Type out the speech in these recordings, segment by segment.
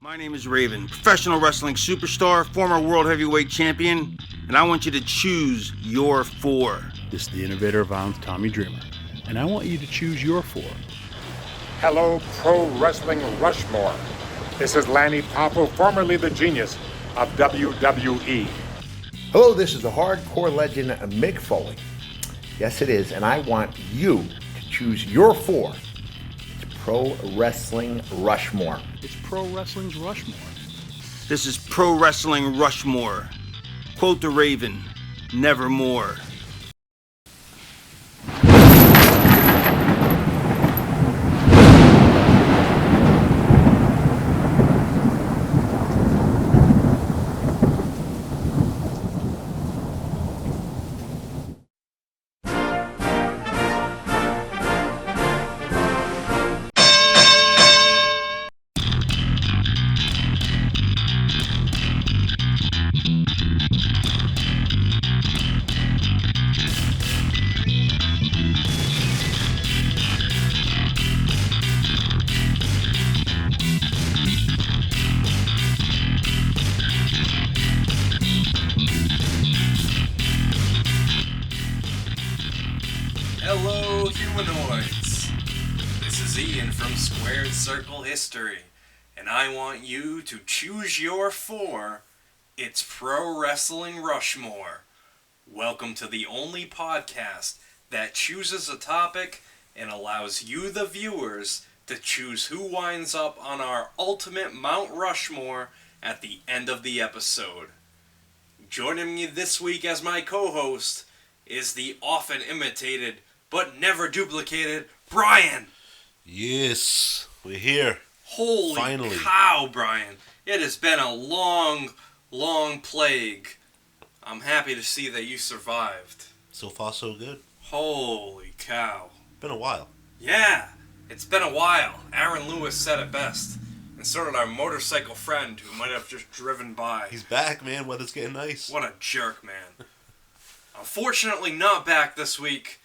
My name is Raven, professional wrestling superstar, former world heavyweight champion, and I want you to choose your four. This is the innovator of violence, Tommy Dreamer, and I want you to choose your four. Hello, Pro Wrestling Rushmore. This is Lanny Poffo, formerly the genius of WWE. Hello, this is the hardcore legend Mick Foley. Yes, it is, and I want you to choose your four. It's Pro Wrestling Rushmore. It's Pro Wrestling's Rushmore. This is Pro Wrestling Rushmore. Quote the Raven, nevermore. Hello, humanoids. This is Ian from Squared Circle History, and I want you to choose your four. It's Pro Wrestling Rushmore. Welcome to the only podcast that chooses a topic and allows you, the viewers, to choose who winds up on our ultimate Mount Rushmore at the end of the episode. Joining me this week as my co-host is the often imitated but never duplicated Brian. Yes, we're here. Holy Finally. cow, Brian. It has been a long, long plague. I'm happy to see that you survived. So far, so good. Holy cow. Been a while. Yeah, it's been a while. Aaron Lewis said it best. And so did our motorcycle friend who might have just driven by. He's back, man. Weather's getting nice. What a jerk, man. Unfortunately, not back this week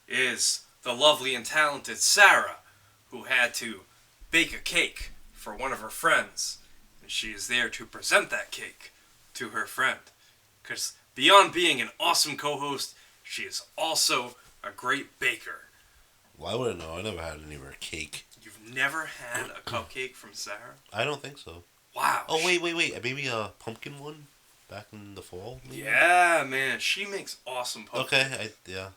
is the lovely and talented Sarah, who had to bake a cake for one of her friends. And she is there to present that cake to her friend. Because beyond being an awesome co-host, she is also a great baker. Well, I wouldn't know. I never had anywhere cake. You've never had a cupcake from Sarah? I don't think so. Wow. Oh, wait. Maybe a pumpkin one back in the fall? Maybe? Yeah, man. She makes awesome cupcakes. Okay, yeah.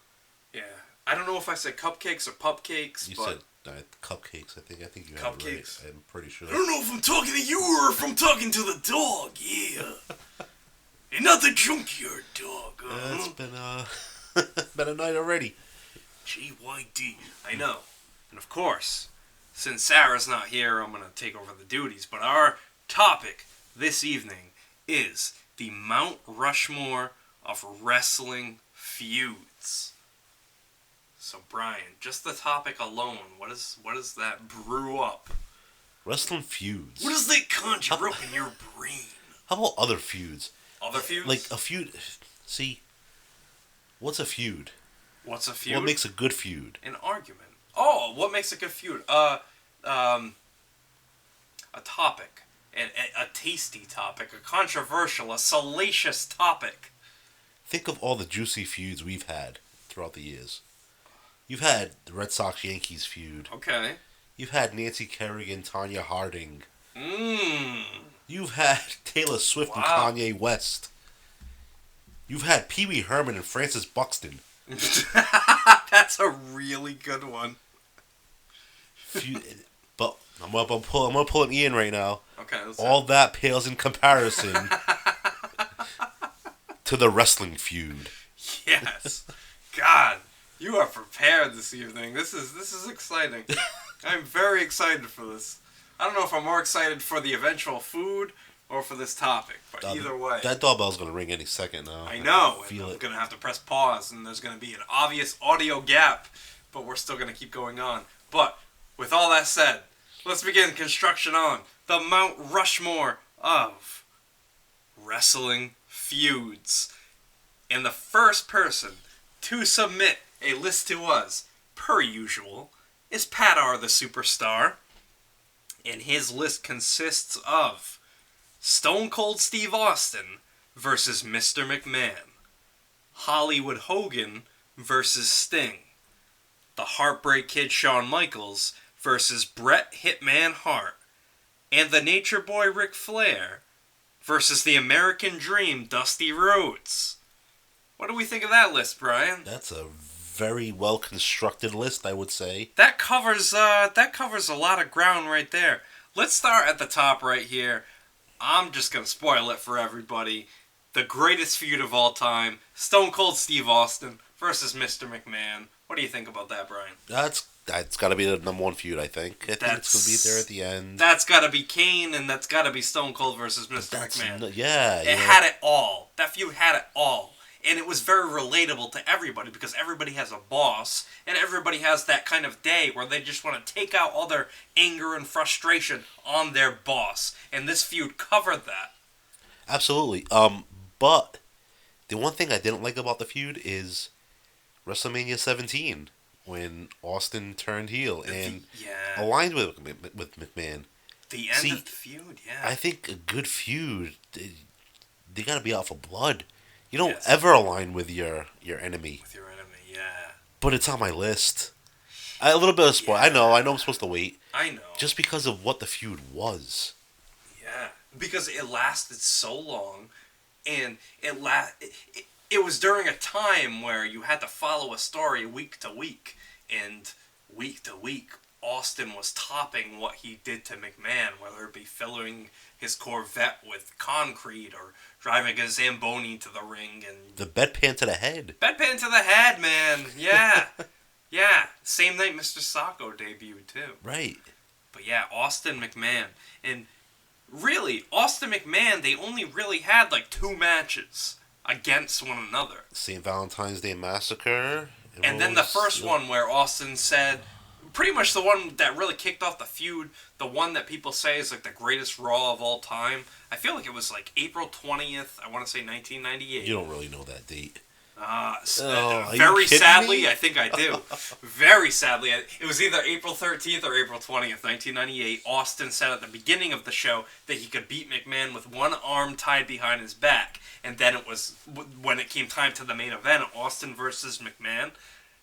Yeah. I don't know if I said cupcakes or pupcakes, You but... said cupcakes, I think. I think you had Cupcakes? it right. I'm pretty sure. I don't know if I'm talking to you or if I'm talking to the dog, yeah. And not the junkyard dog, It's been a night already. GYD. I know. And of course, since Sarah's not here, I'm going to take over the duties. But our topic this evening is the Mount Rushmore of wrestling feuds. So Brian, just the topic alone, what does that brew up? Wrestling feuds. What does that conjure up in your brain? How about other feuds? Other feuds? Like a feud. See, what's a feud? What's a feud? What makes a good feud? An argument. Oh, what makes a good feud? A topic. A tasty topic. A controversial, a salacious topic. Think of all the juicy feuds we've had throughout the years. You've had the Red Sox-Yankees feud. Okay. You've had Nancy Kerrigan, Tanya Harding. Mmm. You've had Taylor Swift and Kanye West. You've had Pee Wee Herman and Francis Buxton. That's a really good one. But I'm gonna pull an Ian right now. Okay. All that pales in comparison to the wrestling feud. Yes. God, you are prepared this evening. This is exciting. I'm very excited for this. I don't know if I'm more excited for the eventual food or for this topic, but either way. That doorbell's going to ring any second now. I know. I feel I'm it. going to have to press pause, and there's going to be an obvious audio gap, but we're still going to keep going on. But with all that said, let's begin construction on the Mount Rushmore of wrestling feuds. And the first person to submit a list to us, per usual, is Pat R. the Superstar. And his list consists of Stone Cold Steve Austin versus Mr. McMahon, Hollywood Hogan versus Sting, the Heartbreak Kid Shawn Michaels versus Bret Hitman Hart, and the Nature Boy Ric Flair versus the American Dream Dusty Rhodes. What do we think of that list, Brian? That's a very well constructed list, I would say. That covers a lot of ground right there. Let's start at the top right here. I'm just gonna spoil it for everybody. The greatest feud of all time, Stone Cold Steve Austin versus Mr. McMahon. What do you think about that, Brian? That's got to be the number one feud, I think. I think it's going to be there at the end. That's got to be Kane, and that's got to be Stone Cold versus Mr. McMahon. Yeah. It had it all. That feud had it all. And it was very relatable to everybody because everybody has a boss, and everybody has that kind of day where they just want to take out all their anger and frustration on their boss. And this feud covered that. Absolutely. But the one thing I didn't like about the feud is WrestleMania 17 when Austin turned heel and aligned with McMahon. The end of the feud, yeah. I think a good feud, they got to be out for blood. You don't ever align with your enemy. With your enemy, yeah. But it's on my list. A little bit of spoil. Yeah. I know I'm supposed to wait. I know. Just because of what the feud was. Yeah. Because it lasted so long, and it was during a time where you had to follow a story week to week, and week to week, Austin was topping what he did to McMahon, whether it be filling his Corvette with concrete or driving a Zamboni to the ring. And the bedpan to the head. Bedpan to the head, man. Yeah. Yeah. Same night Mr. Sacco debuted, too. Right. But yeah, Austin McMahon. And really, Austin McMahon, they only really had like 2 matches against one another. St. Valentine's Day Massacre. And then the first one where Austin said, pretty much the one that really kicked off the feud, the one that people say is like the greatest Raw of all time. I feel like it was like April 20th, I want to say 1998. You don't really know that date. Very sadly, me? I think I do. Very sadly, it was either April 13th or April 20th, 1998. Austin said at the beginning of the show that he could beat McMahon with one arm tied behind his back. And then it was, when it came time to the main event, Austin versus McMahon,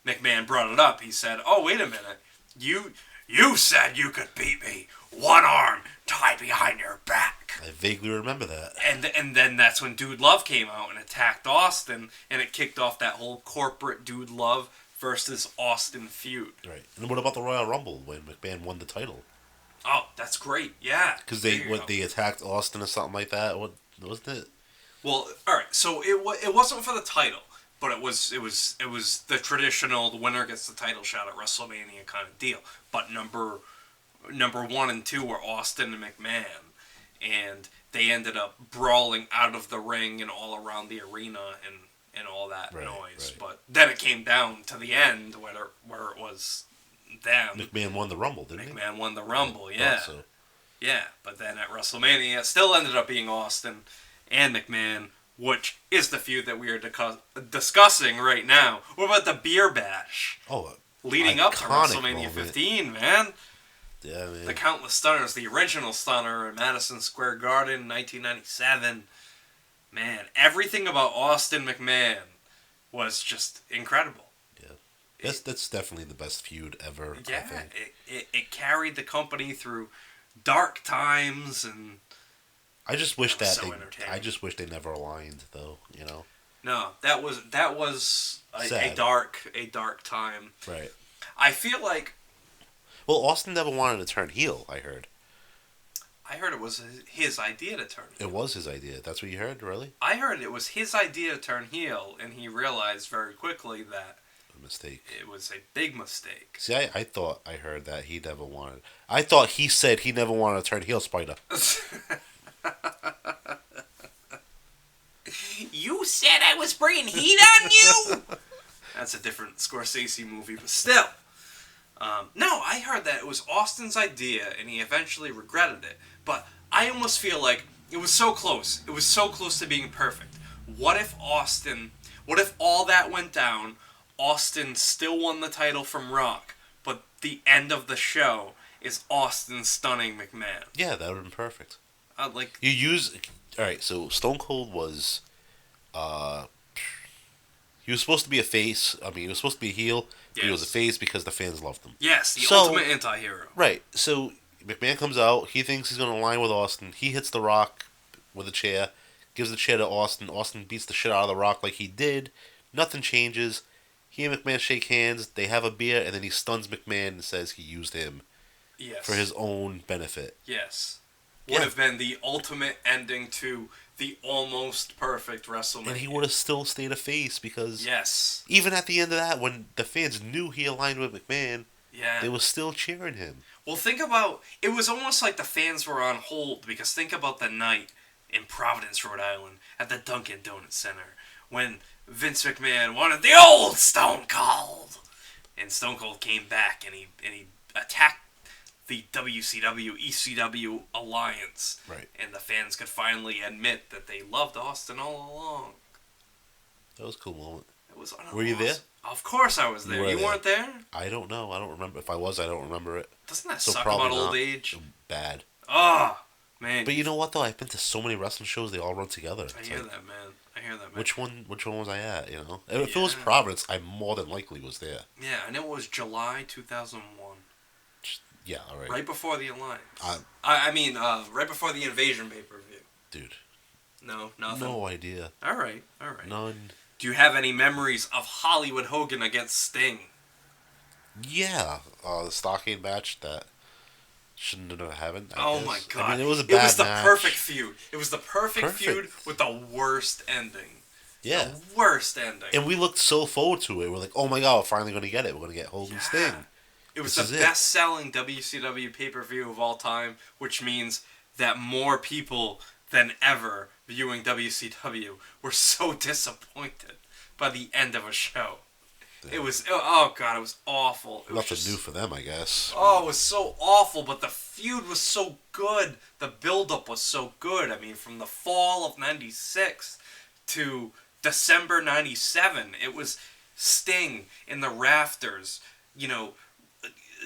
McMahon brought it up. He said, "Oh, wait a minute. You said you could beat me. One arm tied behind your back." I vaguely remember that. And then that's when Dude Love came out and attacked Austin, and it kicked off that whole corporate Dude Love versus Austin feud. Right. And what about the Royal Rumble when McMahon won the title? Oh, that's great. Yeah. Because they attacked Austin or something like that. What wasn't it? Well, all right. So it wasn't for the title. But it was the traditional, the winner gets the title shot at WrestleMania kind of deal. But number 1 and 2 were Austin and McMahon, and they ended up brawling out of the ring and all around the arena and all that noise. Right. But then it came down to the end where it was them. McMahon won the Rumble, didn't he? McMahon won the Rumble, yeah. Yeah, but then at WrestleMania, it still ended up being Austin and McMahon, which is the feud that we are discussing right now. What about the beer bash? Oh, leading up to WrestleMania 15, man. Yeah, man. The Countless Stunners, the original Stunner in Madison Square Garden, 1997. Man, everything about Austin McMahon was just incredible. Yeah, that's definitely the best feud ever. Yeah, I think. It carried the company through dark times and. I just wish they never aligned, though. You know. No, that was a dark time. Right. I feel like. Well, Austin never wanted to turn heel. I heard it was his idea to turn heel. It was his idea. That's what you heard, really? I heard it was his idea to turn heel, and he realized very quickly that. A mistake. It was a big mistake. See, I thought I heard that he never wanted. I thought he said he never wanted to turn heel, Spider. You said I was bringing heat on you? That's a different Scorsese movie, but still. No, I heard that it was Austin's idea, and he eventually regretted it. But I almost feel like it was so close. It was so close to being perfect. What if all that went down, Austin still won the title from Rock, but the end of the show, is Austin stunning McMahon. Yeah, that would have been perfect. Like You use... Alright, so Stone Cold was... he was supposed to be a face. I mean, he was supposed to be a heel. But he was a face because the fans loved him. Yes, the ultimate anti-hero. Right. So McMahon comes out. He thinks he's going to align with Austin. He hits The Rock with a chair. Gives the chair to Austin. Austin beats the shit out of The Rock like he did. Nothing changes. He and McMahon shake hands. They have a beer, and then he stuns McMahon and says he used him for his own benefit. Yes. Would have been the ultimate ending to the almost perfect WrestleMania. And he would have still stayed a face because even at the end of that, when the fans knew he aligned with McMahon, they were still cheering him. Well, think about... It was almost like the fans were on hold, because think about the night in Providence, Rhode Island, at the Dunkin' Donuts Center, when Vince McMahon wanted the old Stone Cold! And Stone Cold came back, and he attacked the WCW, ECW alliance. Right. And the fans could finally admit that they loved Austin all along. That was a cool moment. It was Were you there? Of course I was there. You weren't there? I don't know. I don't remember. If I was, I don't remember it. Doesn't that suck about old age? Bad. Oh, man. But you know what, though? I've been to so many wrestling shows, they all run together. I hear that, man. Which one was I at, you know? If it was Providence, I more than likely was there. Yeah, and it was July 2001. Yeah, all right. Right before the Alliance. I mean, right before the Invasion pay-per-view. Dude. No, nothing? No idea. All right. None. Do you have any memories of Hollywood Hogan against Sting? Yeah. The Stockade match that shouldn't have happened. Oh my god. I mean, it was a bad match. It was the perfect feud. It was the perfect feud with the worst ending. Yeah. The worst ending. And we looked so forward to it. We're like, oh my god, we're finally going to get it. We're going to get Hogan Sting. It was the best-selling WCW pay-per-view of all time, which means that more people than ever viewing WCW were so disappointed by the end of a show. Yeah. It was, oh god, it was awful. Nothing new for them, I guess. Oh, it was so awful, but the feud was so good. The build-up was so good. I mean, from the fall of 96 to December 97, it was Sting in the rafters, you know,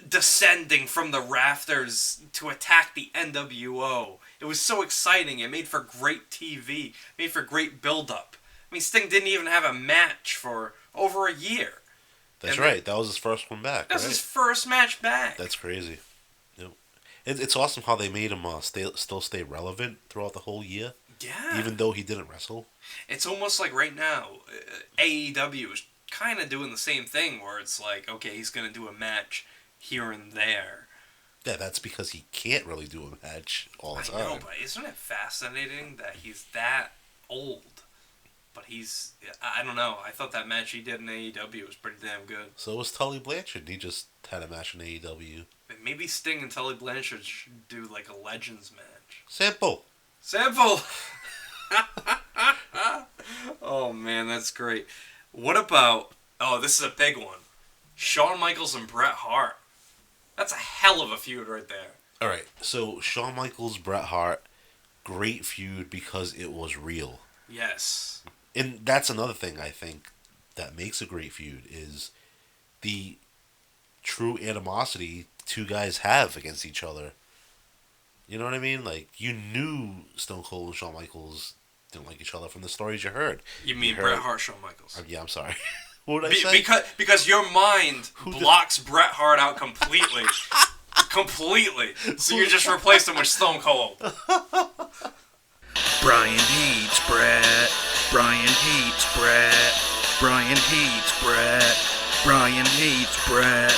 descending from the rafters to attack the NWO. It was so exciting. It made for great TV. It made for great build-up. I mean, Sting didn't even have a match for over a year. That's right. That was his first one back. That was his first match back. That's crazy. Yep. It's awesome how they made him still stay relevant throughout the whole year. Yeah. Even though he didn't wrestle. It's almost like right now, AEW is kind of doing the same thing where it's like, okay, he's going to do a match here and there. Yeah, that's because he can't really do a match all the time. I know, but isn't it fascinating that he's that old? But he's, I don't know, I thought that match he did in AEW was pretty damn good. So was Tully Blanchard. He just had a match in AEW. Maybe Sting and Tully Blanchard should do like a Legends match. Sample! Oh man, that's great. What about, oh, this is a big one. Shawn Michaels and Bret Hart. That's a hell of a feud right there. Alright, so Shawn Michaels, Bret Hart, great feud because it was real. Yes. And that's another thing I think that makes a great feud is the true animosity two guys have against each other. You know what I mean? Like, you knew Stone Cold and Shawn Michaels didn't like each other from the stories you heard. You mean Bret Hart, Shawn Michaels? Yeah, I'm sorry. What did I say? Because your mind blocks Bret Hart out completely. Completely. So you just replaced him with Stone Cold. Brian hates Bret. Brian hates Bret. Brian hates Bret. Brian hates Bret.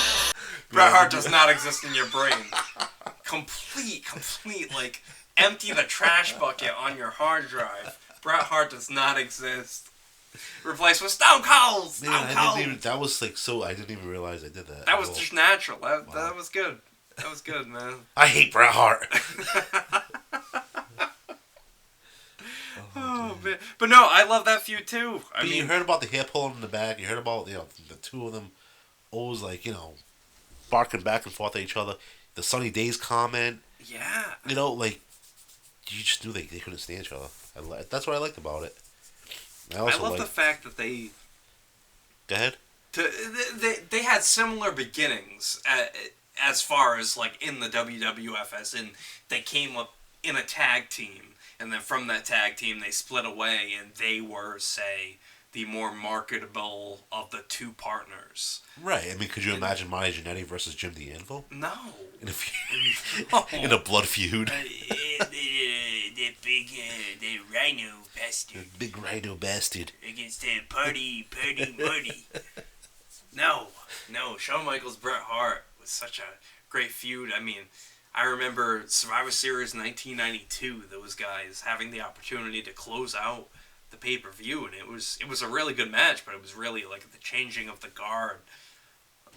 Bret Hart does not exist in your brain. Complete, like, empty the trash bucket on your hard drive. Bret Hart does not exist. Replaced with Stone Cold! That was like so, I didn't even realize I did that. That was just natural. That was good. That was good, man. I hate Bret Hart. Oh, man. But no, I love that feud too. I mean, you heard about the hair pulling in the back. You heard about, the two of them always like, barking back and forth at each other. The Sunny Days comment. Yeah. Like, you just knew they couldn't stand each other. That's what I liked about it. I love the fact that they... Go ahead. They had similar beginnings as far as like in the WWF, as in they came up in a tag team, and then from that tag team they split away, and they were, say, the more marketable of the two partners. Right. I mean, could you imagine Marty Jannetty versus Jim the Anvil? No. In a feud, in a blood feud. The big, the rhino bastard. The big rhino bastard. Against the party Marty. No. Shawn Michaels, Bret Hart was such a great feud. I mean, I remember Survivor Series 1992, those guys having the opportunity to close out the pay-per-view, and it was a really good match, but it was really like the changing of the guard.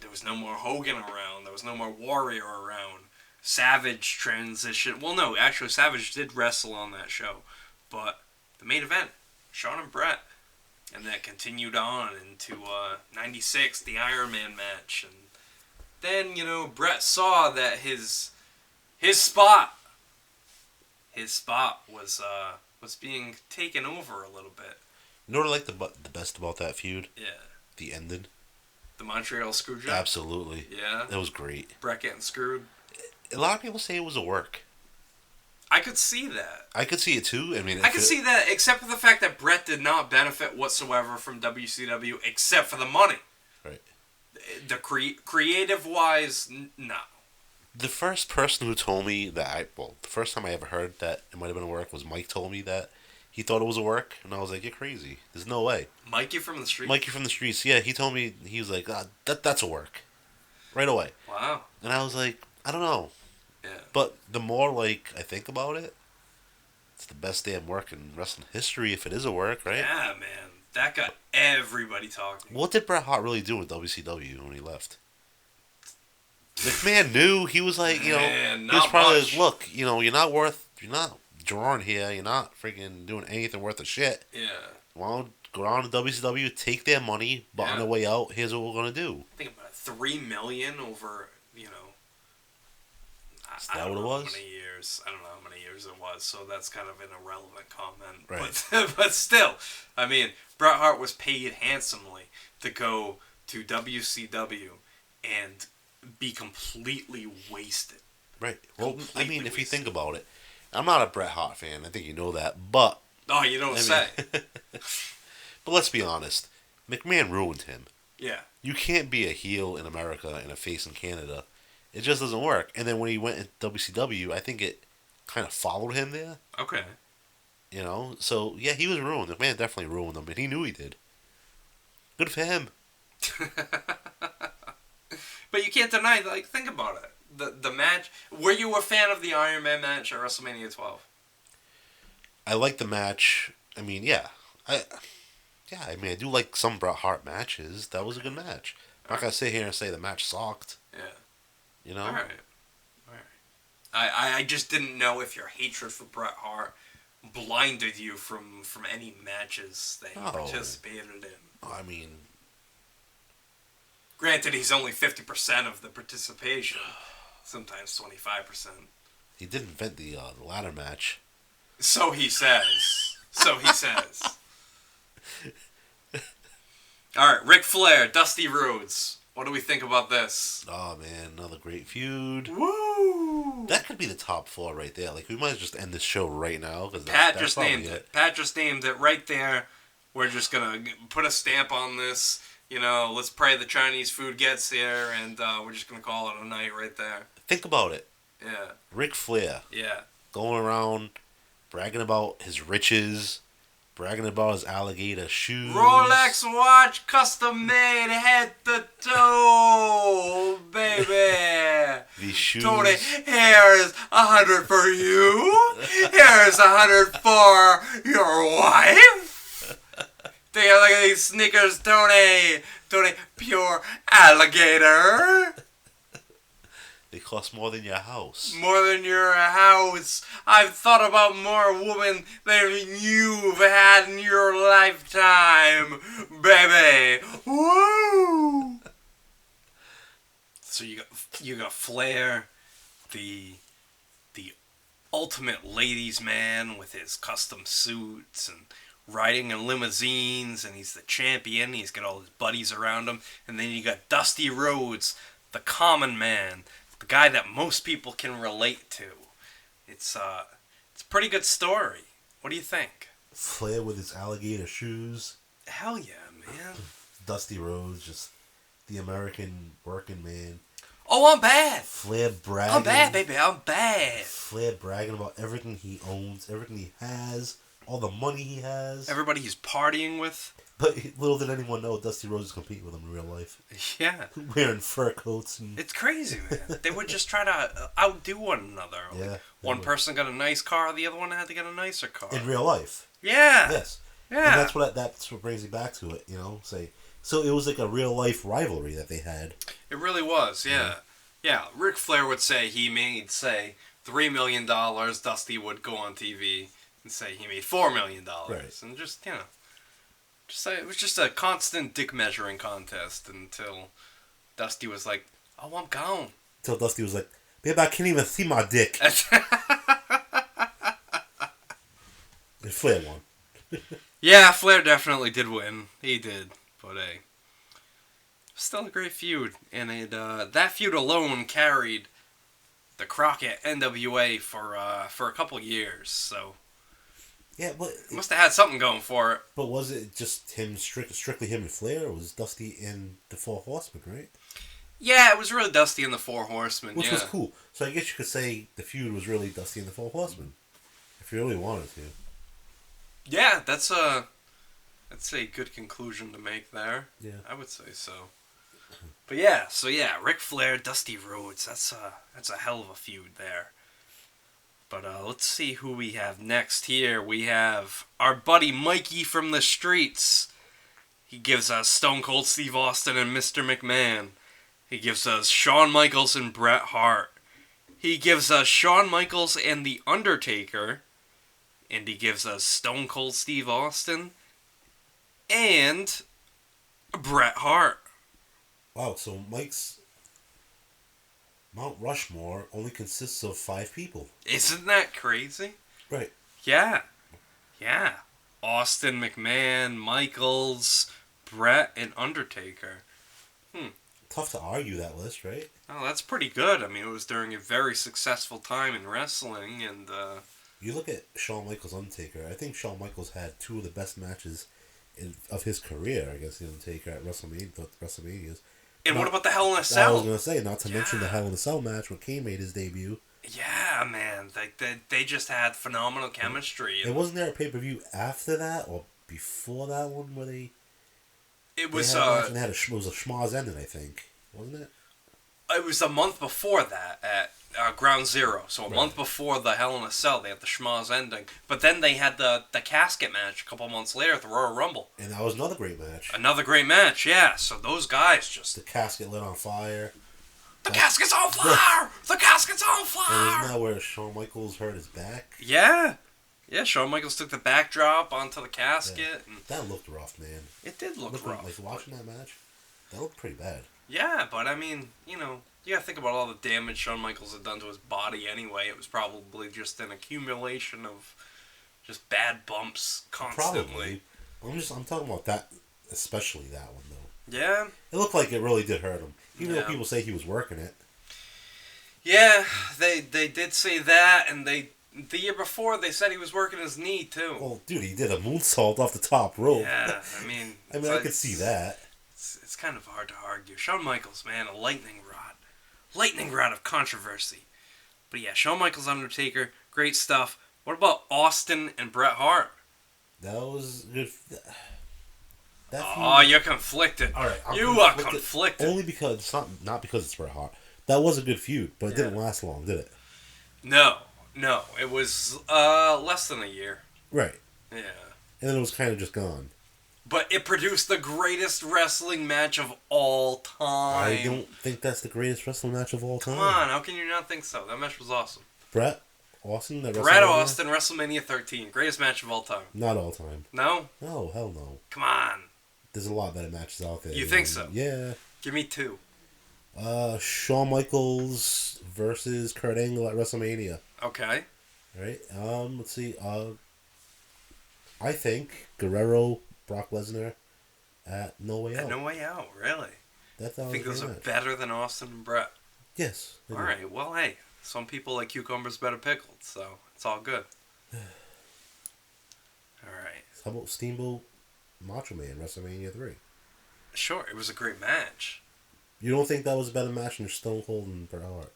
There was no more Hogan around. There was no more Warrior around. Savage transition. Well, no, actually, Savage did wrestle on that show, but the main event, Shawn and Bret, and that continued on into '96, the Iron Man match, and then Bret saw that his spot was being taken over a little bit. You know what I like the best about that feud? Yeah. The ending. The Montreal Screwjob? Absolutely. Yeah. That was great. Bret getting screwed. A lot of people say it was a work. I could see that. I could see it too. I mean, I could see that, except for the fact that Bret did not benefit whatsoever from WCW, except for the money. Right. The creative-wise, no. The first person who told me that the first time I ever heard that it might have been a work was Mike told me that he thought it was a work, and I was like, you're crazy. There's no way. Mikey from the street? Mikey from the streets, yeah. He told me, he was like, that's a work. Right away. Wow. And I was like, I don't know. Yeah. But the more, like, I think about it, it's the best damn work in wrestling history if it is a work, right? Yeah, man. That got everybody talking. What did Bret Hart really do with WCW when he left? McMahon knew. He was like, he was probably like, look, you're not drawing here. You're not freaking doing anything worth a shit. Yeah. Well, go down to WCW, take their money, but on the way out, here's what we're going to do. I think about it, $3 million over, Is that what it was? How many years. I don't know how many years it was, so that's kind of an irrelevant comment. Right. But still, I mean, Bret Hart was paid handsomely to go to WCW and be completely wasted. Right. Well, I mean, if you think about it, I'm not a Bret Hart fan. I think you know that, but... Oh, you don't say. But let's be honest. McMahon ruined him. Yeah. You can't be a heel in America and a face in Canada. It just doesn't work. And then when he went into WCW, I think it kind of followed him there. Okay. So, yeah, he was ruined. McMahon definitely ruined him, and he knew he did. Good for him. But you can't deny, like, think about it. The match... Were you a fan of the Iron Man match at WrestleMania 12? I like the match. I mean, yeah. I do like some Bret Hart matches. That was a good match. I'm not going to sit here and say the match sucked. Yeah. All right. I just didn't know if your hatred for Bret Hart blinded you from any matches that he participated in. I mean... Granted, he's only 50% of the participation. Sometimes 25%. He did invent the ladder match. So he says. Alright, Ric Flair, Dusty Rhodes. What do we think about this? Oh, man, another great feud. Woo! That could be the top 4 right there. Like, we might just end this show right now. Cause Pat just named it. Pat just named it right there. We're just going to put a stamp on this. Let's pray the Chinese food gets here, and we're just going to call it a night right there. Think about it. Yeah. Ric Flair. Yeah. Going around, bragging about his riches, bragging about his alligator shoes. Rolex watch, custom made, head to toe, baby. These shoes. Tony, here's 100 for you. Here's 100 for your wife. Take a look at these sneakers, Tony. Tony, pure alligator. They cost more than your house. More than your house. I've thought about more women than you've had in your lifetime, baby. Woo! So you got Flair, the ultimate ladies' man with his custom suits and riding in limousines, and he's the champion. He's got all his buddies around him. And then you got Dusty Rhodes, the common man, the guy that most people can relate to. It's a pretty good story. What do you think? Flair with his alligator shoes. Hell yeah, man. Dusty Rhodes, just the American working man. Oh, I'm bad. Flair bragging. I'm bad, baby. I'm bad. Flair bragging about everything he owns, everything he has, all the money he has. Everybody he's partying with. But little did anyone know Dusty Rhodes is competing with him in real life. Yeah. Wearing fur coats. And... It's crazy, man. They would just try to outdo one another. Yeah. One person got a nice car, the other one had to get a nicer car. In real life. Yeah. Yes. Yeah. And that's what brings me back to it, So it was like a real life rivalry that they had. It really was, yeah. Yeah, Ric Flair would say he made, say, $3 million. Dusty would go on TV and say he made $4 million. Right. And just, just say it was just a constant dick measuring contest until Dusty was like, oh, I'm gone. Until Dusty was like, babe, I can't even see my dick. And Flair won. Yeah, Flair definitely did win. He did. But, hey, still a great feud. And that feud alone carried the Crockett NWA for a couple years. So, yeah, but it must have had something going for it. But was it just him, strictly him and Flair, or was Dusty and the Four Horsemen, right? Yeah, it was really Dusty and the Four Horsemen, Which was cool. So I guess you could say the feud was really Dusty and the Four Horsemen, if you really wanted to. Yeah, that's a good conclusion to make there. Yeah. I would say so. But yeah, Ric Flair, Dusty Rhodes, that's a hell of a feud there. But let's see who we have next here. We have our buddy Mikey from the streets. He gives us Stone Cold Steve Austin and Mr. McMahon. He gives us Shawn Michaels and Bret Hart. He gives us Shawn Michaels and The Undertaker. And he gives us Stone Cold Steve Austin and Bret Hart. Wow, so Mike's Mount Rushmore only consists of 5 people. Isn't that crazy? Right. Yeah. Yeah. Austin, McMahon, Michaels, Bret, and Undertaker. Tough to argue that list, right? Oh, that's pretty good. I mean, it was during a very successful time in wrestling, and you look at Shawn Michaels' Undertaker. I think Shawn Michaels had 2 of the best matches of his career against the Undertaker at WrestleManias. And what about the Hell in a Cell? I was going to say, not to mention the Hell in a Cell match when Kane made his debut. Yeah, man. They just had phenomenal chemistry. And wasn't there a pay-per-view after that or before that one where they... It was it was a schmoz ending, I think. Wasn't it? It was a month before that at Ground Zero. So a month before the Hell in a Cell, they had the schmoz ending. But then they had the casket match a couple months later at the Royal Rumble. And that was another great match. Another great match, yeah. So those guys just... The casket lit on fire. The casket's on fire! The casket's on fire! And isn't that where Shawn Michaels hurt his back? Yeah. Yeah, Shawn Michaels took the backdrop onto the casket. Yeah. That looked rough, man. It did look rough. Like watching that match, that looked pretty bad. Yeah, but I mean, you gotta think about all the damage Shawn Michaels had done to his body anyway. It was probably just an accumulation of just bad bumps constantly. Probably. I'm talking about that, especially that one though. Yeah. It looked like it really did hurt him, even though people say he was working it. Yeah, they did say that, and the year before they said he was working his knee too. Well, dude, he did a moonsault off the top rope. Yeah, I mean, I could see that. It's kind of hard to argue. Shawn Michaels, man, a lightning rod of controversy. But yeah, Shawn Michaels, Undertaker, great stuff. What about Austin and Bret Hart? That was good. You're conflicted. All right, you are conflicted. Only because not because it's Bret Hart. That was a good feud, but it didn't last long, did it? No, it was less than a year. Right. Yeah. And then it was kind of just gone. But it produced the greatest wrestling match of all time. I don't think that's the greatest wrestling match of all time. Come on, how can you not think so? That match was awesome. Bret Austin, WrestleMania 13, greatest match of all time. Not all time. No? No, hell no. Come on. There's a lot better matches out there. You think so? Yeah. Give me 2. Shawn Michaels versus Kurt Angle at WrestleMania. Okay. Right. Let's see. I think Guerrero, Brock Lesnar at No Way Out. No Way Out, really? That's I think those are better than Austin and Bret. Yes. All right. Well, hey, some people like cucumbers better pickled, so it's all good. All right. How about Steamboat Macho Man WrestleMania 3? Sure, it was a great match. You don't think that was a better match than Stone Cold and Bret Hart?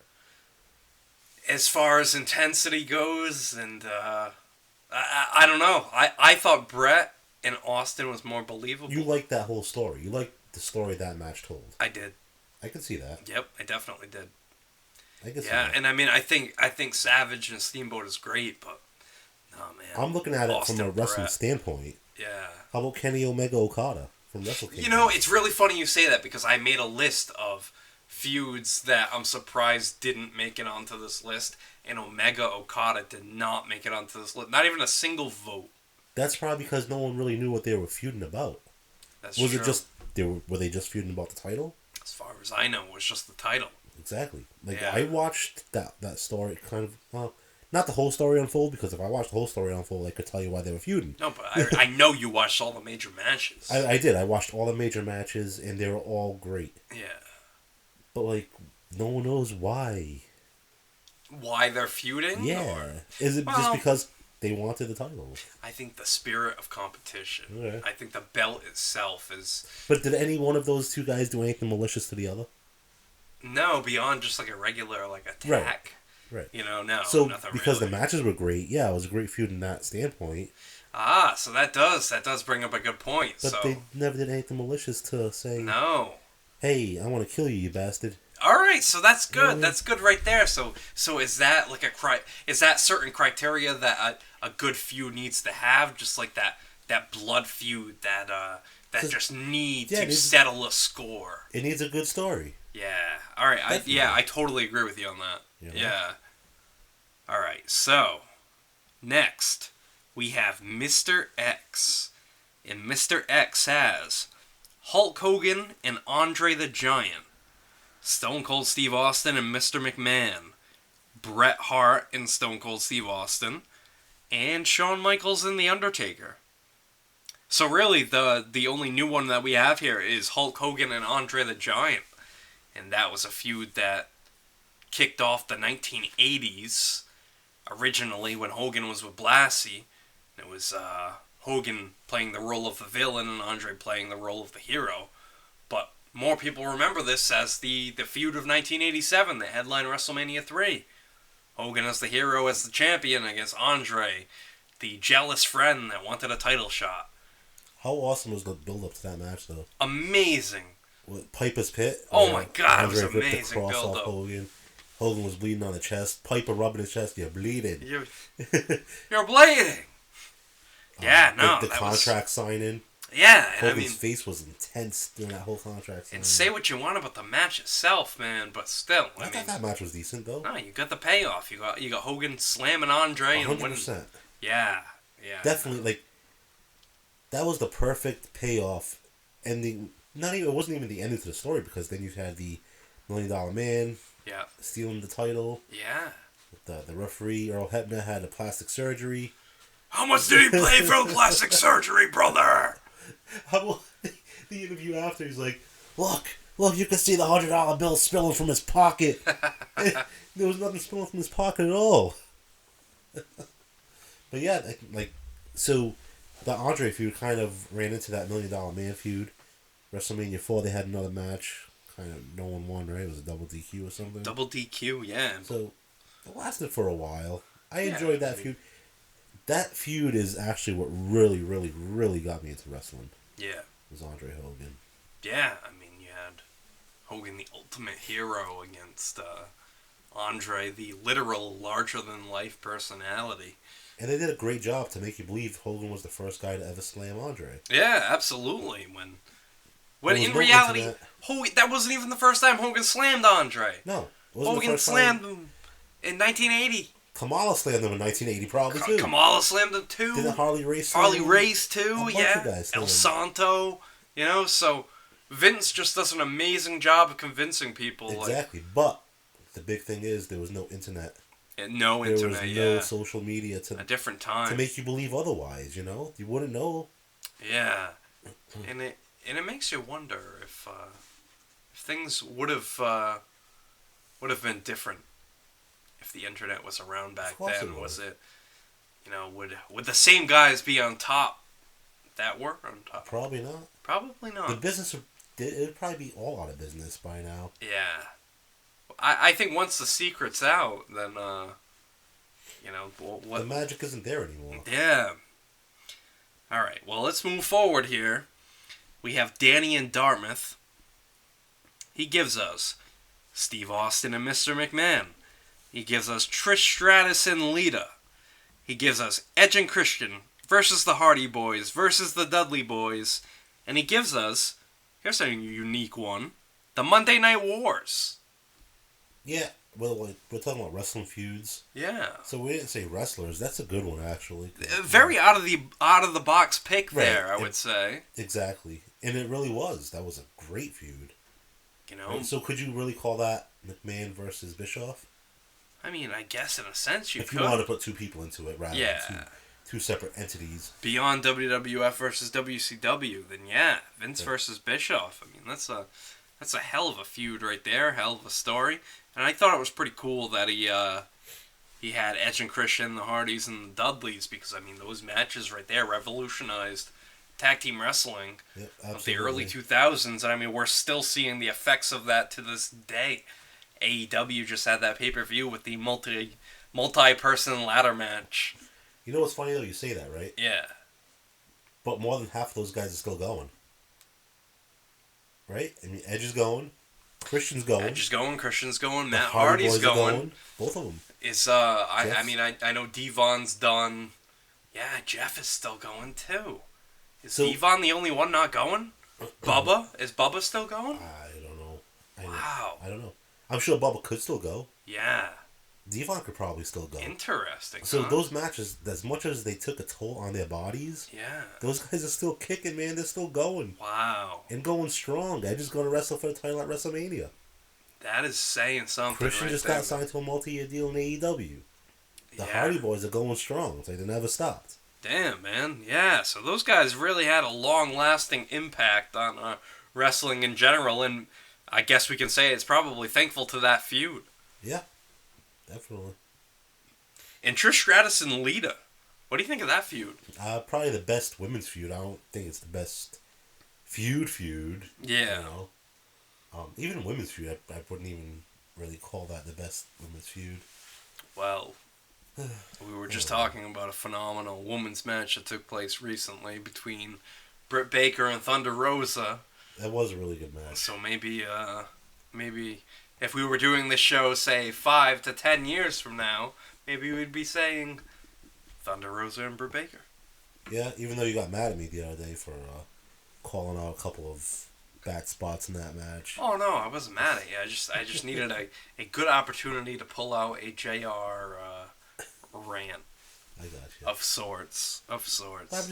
As far as intensity goes, and I don't know. I thought Bret and Austin was more believable. You liked that whole story. You liked the story that match told. I did. I can see that. Yep, I definitely did. I can see yeah, that. and I mean, I think Savage and Steamboat is great, but oh man, I'm looking at it Austin from a wrestling Bret. standpoint. Yeah. How about Kenny Omega Okada from Wrestle Kingdom? You know, it's really funny you say that because I made a list of feuds that I'm surprised didn't make it onto this list, and Omega Okada did not make it onto this list. Not even a single vote. That's probably because no one really knew what they were feuding about. That's was true. it just were they just feuding about the title? As far as I know, it was just the title. Exactly. Like Yeah. I watched that story kind of not the whole story unfold, because if I watched the whole story unfold, I could tell you why they were feuding. No, but I know you watched all the major matches. I did. I watched all the major matches, and they were all great. Yeah. But like, no one knows why. Why they're feuding? Yeah. Or? Is it Well, just because they wanted the title? I think the spirit of competition. Okay. I think the belt itself is... But did any one of those two guys do anything malicious to the other? No, beyond just like a regular like attack. Right. You know, no. So nothing because really. the matches were great, yeah, it was a great feud in that standpoint. Ah, so that does bring up a good point. But so they never did anything malicious to say, no. Hey, I want to kill you, you bastard. All right, so that's good. Yeah. That's good right there. So is that like is that certain criteria that a good feud needs to have, just like that blood feud that just need to settle a score. It needs a good story. Yeah. All right. Definitely. I totally agree with you on that. Yeah. Yeah. All right. So next we have Mr. X, and Mr. X has Hulk Hogan and Andre the Giant, Stone Cold Steve Austin and Mr. McMahon, Bret Hart and Stone Cold Steve Austin, and Shawn Michaels and The Undertaker. So really, the only new one that we have here is Hulk Hogan and Andre the Giant. And that was a feud that kicked off the 1980s, originally when Hogan was with Blassie. It was Hogan playing the role of the villain and Andre playing the role of the hero. But more people remember this as the feud of 1987, the headline WrestleMania 3. Hogan as the hero, as the champion, against Andre, the jealous friend that wanted a title shot. How awesome was the build-up to that match, though? Amazing. With Piper's Pit. Oh my God, it was Andre ripped the amazing cross build-up. off Hogan. Hogan was bleeding on the chest. Piper rubbing his chest. You're bleeding. You're bleeding. Yeah, no. The contract signing. Yeah, and Hogan's face was intense during that whole contract signing. And say what you want about the match itself, man, but still, I thought that match was decent, though. No, you got the payoff. You got Hogan slamming Andre and winning. 100%. Yeah. Definitely, like, that was the perfect payoff ending. It wasn't even the ending to the story, because then you had the $1 Million Man stealing the title. Yeah. The referee, Earl Hebner, had a plastic surgery. How much did he pay for the plastic surgery, brother? The interview after, he's like, look, you can see the $100 bill spilling from his pocket. There was nothing spilling from his pocket at all. But yeah, so the Andre feud kind of ran into that $1 Million Man feud. WrestleMania 4, they had another match. Kind of, no one won, right? It was a double DQ or something. Double DQ, yeah. So it lasted for a while. I enjoyed that feud. That feud is actually what really, really, really got me into wrestling. Yeah. Was Andre Hogan. Yeah, I mean, you had Hogan, the ultimate hero, against Andre, the literal larger-than-life personality. And they did a great job to make you believe Hogan was the first guy to ever slam Andre. Yeah, absolutely. When in reality, that wasn't even the first time Hogan slammed Andre. No. Hogan slammed him in 1980. Kamala slammed him in 1980, probably, too. Kamala slammed him, too. Didn't Harley Race Harley Race, too, yeah. El him. Santo, so Vince just does an amazing job of convincing people. Exactly, but the big thing is there was no internet. There was no social media a different time to make you believe otherwise. You wouldn't know. Yeah, and it makes you wonder if things would have would have been different if the internet was around back course then. it would. Was it, would the same guys be on top that were on top? Probably not. Probably not. The business, it'd probably be all out of business by now. Yeah. I think once the secret's out, then, what... The magic isn't there anymore. Yeah. Alright, well, let's move forward here. We have Danny in Dartmouth. He gives us Steve Austin and Mr. McMahon. He gives us Trish Stratus and Lita. He gives us Edge and Christian versus the Hardy Boys versus the Dudley Boys. And he gives us, here's a unique one, the Monday Night Wars. Yeah, well, we're talking about wrestling feuds. Yeah. So we didn't say wrestlers. That's a good one, actually. Very out of the box pick there, I would say. Exactly, and it really was. That was a great feud. Right? So could you really call that McMahon versus Bischoff? I mean, I guess in a sense you could. If you wanted to put two people into it, rather than two separate entities. Beyond WWF versus WCW, then yeah, Vince versus Bischoff. I mean, that's a hell of a feud right there, hell of a story. And I thought it was pretty cool that he had Edge and Christian, the Hardys, and the Dudleys, because I mean those matches right there revolutionized tag team wrestling of the early 2000s, and I mean we're still seeing the effects of that to this day. AEW just had that pay-per-view with the multi-person ladder match. You know what's funny though? You say that, right? Yeah. But more than half of those guys are still going. Right? I mean, Edge is going. Christian's going. Edge is going. Christian's going. The Matt Hardy Hardy's Boys are going. Both of them. I know Devon's done. Yeah, Jeff is still going too. Is Devon the only one not going? Bubba? Is Bubba still going? I don't know. Wow. I don't know. I'm sure Bubba could still go. Yeah. Devon could probably still go. Interesting. So those matches, as much as they took a toll on their bodies, those guys are still kicking, man. They're still going. Wow. And going strong. Edge is going to wrestle for the title at WrestleMania. That is saying something. Christian just got signed to a multi-year deal in AEW. The Hardy Boys are going strong. It's like they never stopped. Damn, man. Yeah, so those guys really had a long-lasting impact on wrestling in general, and I guess we can say it's probably thankful to that feud. Yeah, definitely. And Trish Stratus and Lita. What do you think of that feud? Probably the best women's feud. I don't think it's the best feud. Yeah. You know? Even women's feud, I wouldn't even really call that the best women's feud. Well, we were just talking about a phenomenal women's match that took place recently between Britt Baker and Thunder Rosa. That was a really good match. So maybe if we were doing this show, say, 5 to 10 years from now, maybe we'd be saying Thunder Rosa and Britt Baker. Yeah, even though you got mad at me the other day for calling out a couple of bad spots in that match. Oh no, I wasn't mad at you. I just needed a good opportunity to pull out a JR rant. I got you. Of sorts. I'm just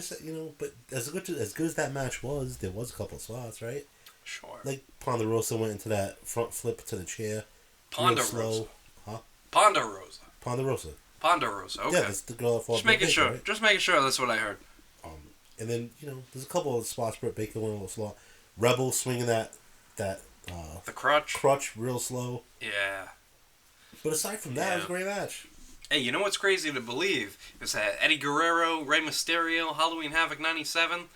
saying, but as good as that match was, there was a couple of spots, right? Sure. Like Ponderosa went into that front flip to the chair. Ponderosa. Huh? Ponderosa. Okay. Yeah, that's the girl that fought Just making sure. Right? Just making sure that's what I heard. And then there's a couple of spots Britt Baker went a little slow. Rebel swinging that the crutch real slow. Yeah. But aside from that, it was a great match. Hey, you know what's crazy to believe is that Eddie Guerrero, Rey Mysterio, Halloween Havoc 97,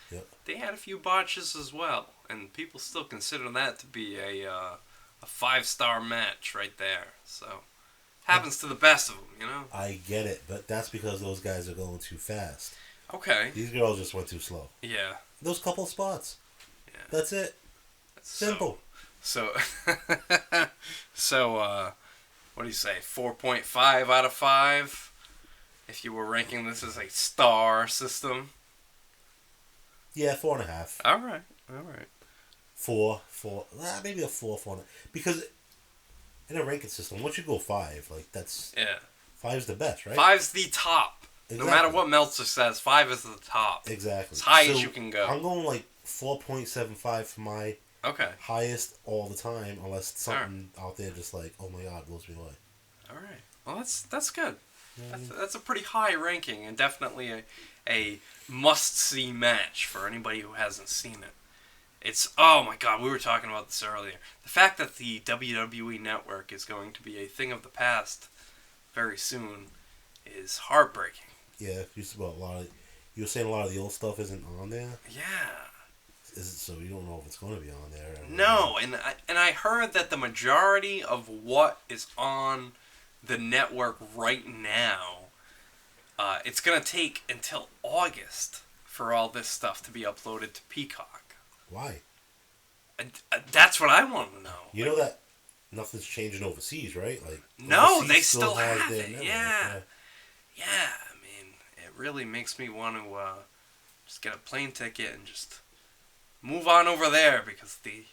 they had a few botches as well, and people still consider that to be a 5-star match right there. So happens to the best of them, I get it, but that's because those guys are going too fast. Okay. These girls just went too slow. Yeah. Those couple of spots. Yeah. That's it. Simple. So what do you say? 4.5 out of 5? If you were ranking this as a star system? Yeah, 4.5. All right. 4. Maybe a 4. Because in a ranking system, once you go 5, that's 5's the best, right? 5's the top. Exactly. No matter what Meltzer says, 5 is the top. Exactly. As high as you can go. I'm going 4.75 for my highest all the time, unless something out there just oh my god, blows me away. All right. Well, that's good. That's a pretty high ranking, and definitely a must-see match for anybody who hasn't seen it. It's, oh my god, we were talking about this earlier. The fact that the WWE Network is going to be a thing of the past very soon is heartbreaking. Yeah, you were saying a lot of the old stuff isn't on there? Yeah. So you don't know if it's going to be on there. No, and I heard that the majority of what is on the network right now, it's going to take until August for all this stuff to be uploaded to Peacock. Why? That's what I want to know. You know that nothing's changing overseas, right? Like no, overseas they still have their it. network. Yeah. I mean, it really makes me want to just get a plane ticket and just move on over there because the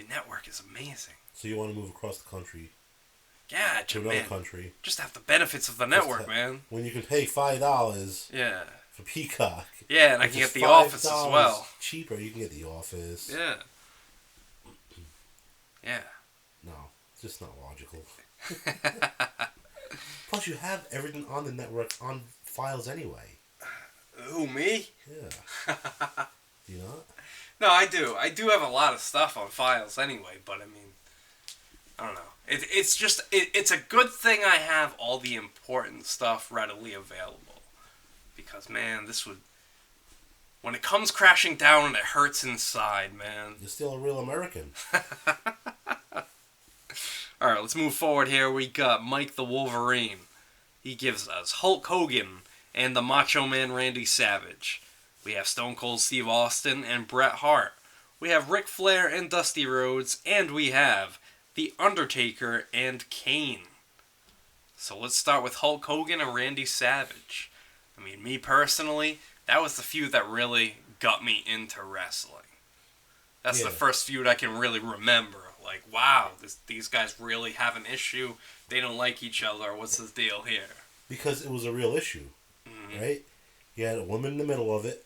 network is amazing. So you want to move across the country? Yeah, to another country. Just have the benefits of the network, man. When you can pay $5. Yeah. For Peacock. Yeah, and I can get The Office as well. Cheaper, you can get The Office. Yeah. Yeah. No, it's just not logical. Plus, you have everything on the network on files anyway. Who, me? Yeah. Do you not? No, I do. I do have a lot of stuff on files anyway, but I mean, I don't know. It's just, it's a good thing I have all the important stuff readily available. Because, man, this would... When it comes crashing down and it hurts inside, man. You're still a real American. Alright, let's move forward here. We got Mike the Wolverine. He gives us Hulk Hogan and the Macho Man Randy Savage. We have Stone Cold Steve Austin and Bret Hart. We have Ric Flair and Dusty Rhodes. And we have The Undertaker and Kane. So let's start with Hulk Hogan and Randy Savage. I mean, me personally, that was the feud that really got me into wrestling. That's the first feud I can really remember. Like, wow, these guys really have an issue. They don't like each other. What's the deal here? Because it was a real issue, right? You had a woman in the middle of it.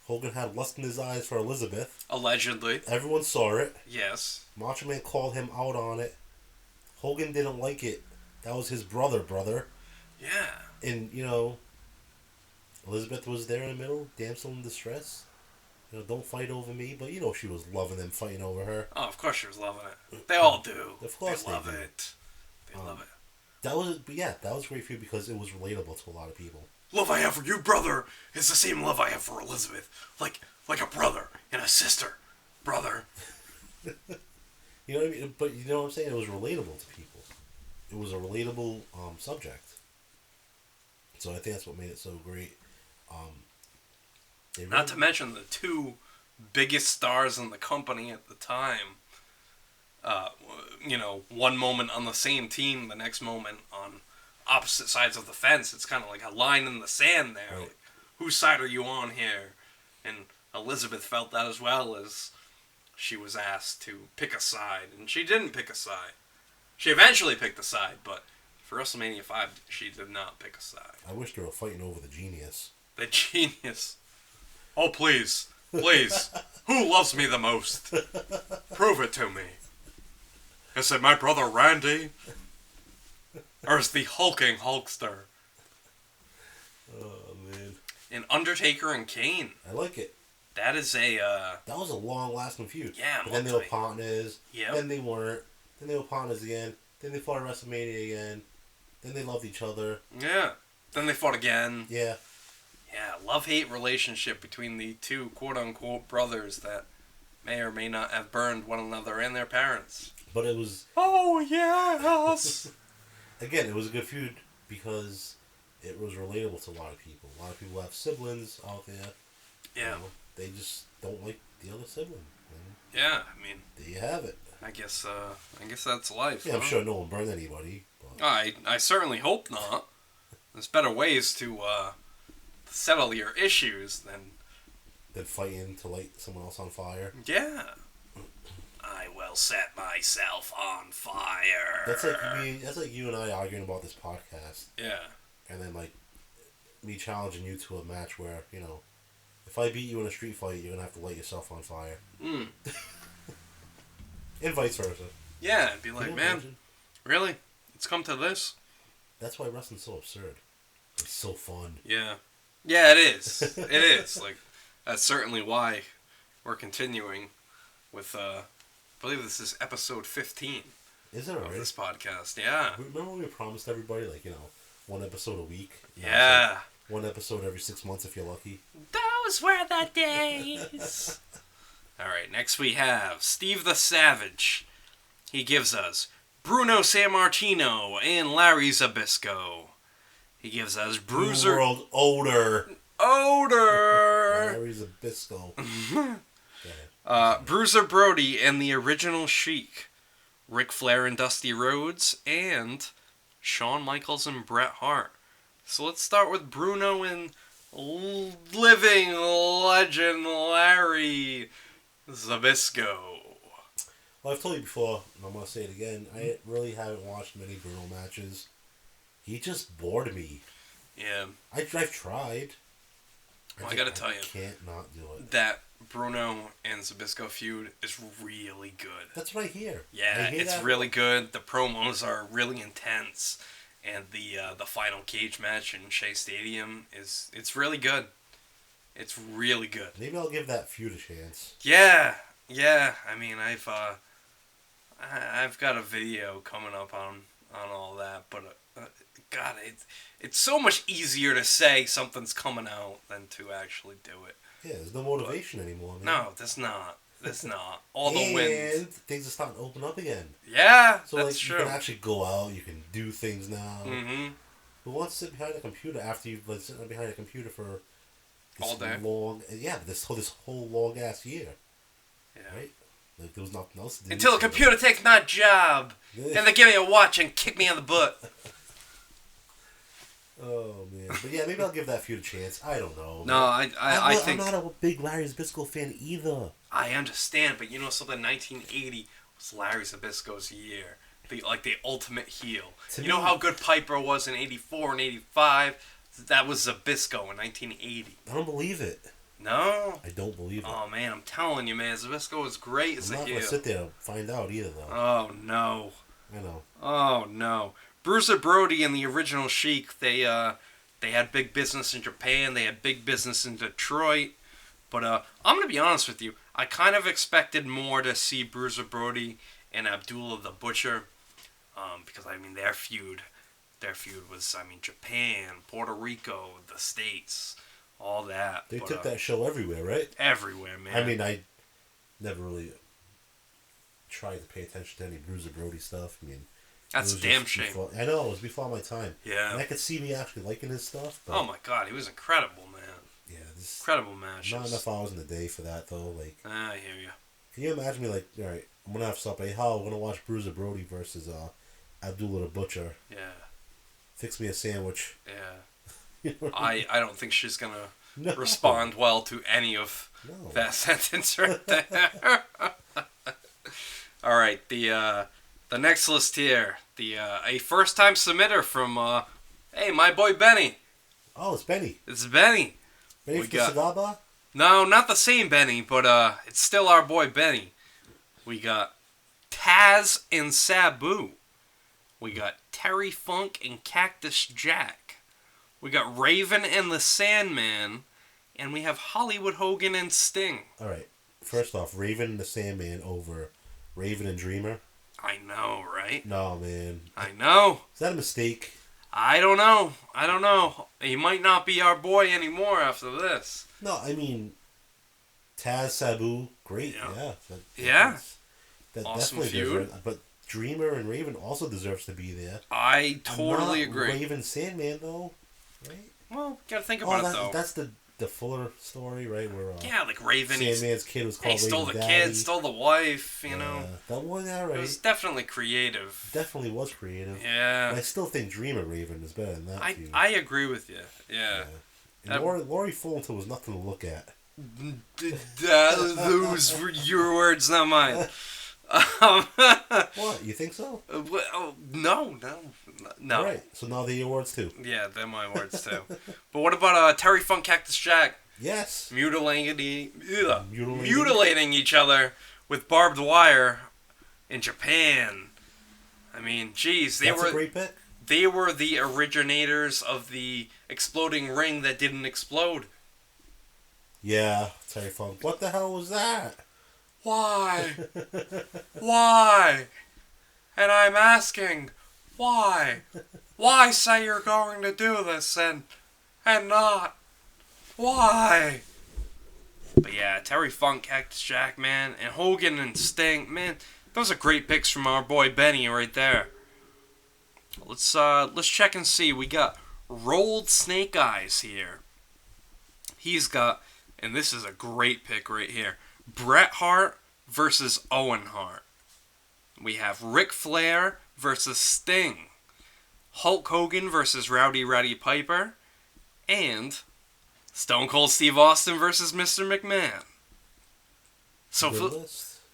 Hogan had lust in his eyes for Elizabeth. Allegedly. Everyone saw it. Yes. Macho Man called him out on it. Hogan didn't like it. That was his brother. Yeah. And, Elizabeth was there in the middle, damsel in distress. Don't fight over me, but she was loving them fighting over her. Oh, of course she was loving it. They all do. Of course they love do. it. They love it. That was great for you because it was relatable to a lot of people. Love I have for you, brother, is the same love I have for Elizabeth. Like a brother and a sister. Brother. You know what I mean? But you know what I'm saying? It was relatable to people. It was a relatable subject. So I think that's what made it so great. Not to mention the two biggest stars in the company at the time. One moment on the same team, the next moment on opposite sides of the fence. It's kind of like a line in the sand there. Right. Like, whose side are you on here? And Elizabeth felt that as well as she was asked to pick a side. And she didn't pick a side. She eventually picked a side, but for WrestleMania 5, she did not pick a side. I wish they were fighting over the Genius. The Genius. Oh, please. Please. Who loves me the most? Prove it to me. Is it my brother Randy? Or is the hulking Hulkster? Oh, man. And Undertaker and Kane. I like it. That is a, That was a long-lasting feud. Yeah, but then they were partners. Yep. Then they weren't. Then they were partners again. Then they fought at WrestleMania again. Then they loved each other. Yeah. Then they fought again. Yeah. Yeah, love-hate relationship between the two quote-unquote brothers that may or may not have burned one another and their parents. But it was... Oh, yes! Again, it was a good feud because it was relatable to a lot of people. A lot of people have siblings out there. Yeah. They just don't like the other sibling. Yeah, I mean... There you have it. I guess that's life. Yeah, huh? I'm sure no one burned anybody. But... I certainly hope not. There's better ways to settle your issues than fighting to light someone else on fire. Yeah. I will set myself on fire. That's like you and I arguing about this podcast. Yeah. And then me challenging you to a match where, if I beat you in a street fight, you're gonna have to light yourself on fire. And vice versa. Yeah, it'd be like, man, really? It's come to this? That's why wrestling's so absurd. It's so fun. Yeah. Yeah, it is. It is. Like, that's certainly why we're continuing with, I believe this is episode 15 Is it of already? this podcast. Yeah. Remember when we promised everybody, like, you know, one episode a week? You know, Yeah. it's like one episode every 6 months if you're lucky. Those were the days. All right, next we have Steve the Savage. He gives us Bruno Sammartino and Larry Zbyszko. He gives us Bruiser... New World Older. Larry Zbyszko. Bruiser Brody and the Original Sheik. Ric Flair and Dusty Rhodes. And Shawn Michaels and Bret Hart. So let's start with Bruno and living legend Larry Zbyszko. Well, I've told you before, and I'm going to say it again, I really haven't watched many Bruno matches. He just bored me. Yeah. I've tried. I gotta tell you, can't not do it. that Bruno and Zbyszko feud is really good. That's what I hear. Yeah, it's really good. The promos are really intense, and the final cage match in Shea Stadium it's really good. It's really good. Maybe I'll give that feud a chance. Yeah. I mean, I've got a video coming up on all that, but God, it's so much easier to say something's coming out than to actually do it. Yeah, there's no motivation anymore, man. No, there's not. There's not. All the wins. And things are starting to open up again. Yeah, so that's like, true. You can actually go out, you can do things now. Mm-hmm. Who wants to sit behind a computer after you've been sitting behind a computer for this all day? This whole long ass year. Yeah. Right? Like there was nothing else to do. Until a computer takes my job, and they give me a watch and kick me in the butt. Oh man, but yeah, maybe I'll give that feud a chance. I don't know. No, I think I'm not a big Larry Zbyszko fan either. I understand, but you know something? 1980 was Larry Zbyszko's year. The ultimate heel. You know how good Piper was in '84 and '85? That was Zbyszko in 1980. I don't believe it. No? I don't believe it. Oh man, I'm telling you, man, Zbyszko was great as a heel. I'm not gonna sit there and find out either, though. Oh no. I know. Oh no. Bruiser Brody and the Original Sheik, they had big business in Japan, they had big business in Detroit, but I'm going to be honest with you, I kind of expected more to see Bruiser Brody and Abdullah the Butcher, because, I mean, their feud was, I mean, Japan, Puerto Rico, the States, all that. They took that show everywhere, right? Everywhere, man. I mean, I never really tried to pay attention to any Bruiser Brody stuff. I mean, that's a damn shame. I know, it was before my time. Yeah. And I could see me actually liking his stuff. But oh my God, he was incredible, man. Yeah, incredible matches. Not enough hours in the day for that, though. Like, I hear you. Can you imagine me like, all right, I'm gonna have supper. Hey, Hal, we're gonna watch Bruiser Brody versus Abdullah the Butcher. Yeah. Fix me a sandwich. Yeah. I don't think she's gonna respond well to any of that sentence right there. All right, the next list here, a first-time submitter from hey, my boy Benny. Oh, it's Benny. It's Benny. Benny from the Cigar Bar? No, not the same Benny, but it's still our boy Benny. We got Taz and Saboo. We got Terry Funk and Cactus Jack. We got Raven and the Sandman. And we have Hollywood Hogan and Sting. All right. First off, Raven and the Sandman over Raven and Dreamer. I know, right? No, man. I know. Is that a mistake? I don't know. He might not be our boy anymore after this. No, I mean, Taz, Saboo, great. Yeah. That awesome definitely feud. Deserves, but Dreamer and Raven also deserves to be there. I totally agree. Raven Sandman, though, right? Well, gotta think about it, though. That's the Fuller story, right? Where like Raven. Sandman's kid was called he stole Raven the Daddy. kid, stole the wife, you know. That one, right? It was definitely creative. Definitely was creative. Yeah. But I still think Dreamer Raven is better than that feud. I agree with you. Yeah. And Lori Fulton was nothing to look at. Those were your words, not mine. What? You think so? No. All right. So now they're your words too. Yeah, they're my words too. But what about Terry Funk, Cactus Jack? Yes. Mutilating each other with barbed wire in Japan. I mean, geez, That's a great pick. They were the originators of the exploding ring that didn't explode. Yeah, Terry Funk. What the hell was that? Why? Why? And I'm asking, why? Why say you're going to do this and not? Why? But yeah, Terry Funk, Cactus Jack, man, and Hogan and Sting, man, those are great picks from our boy Benny right there. Let's check and see. We got Rolled Snake Eyes here. He's got, and this is a great pick right here, Bret Hart versus Owen Hart. We have Ric Flair versus Sting, Hulk Hogan versus Rowdy Piper, and Stone Cold Steve Austin versus Mr. McMahon. So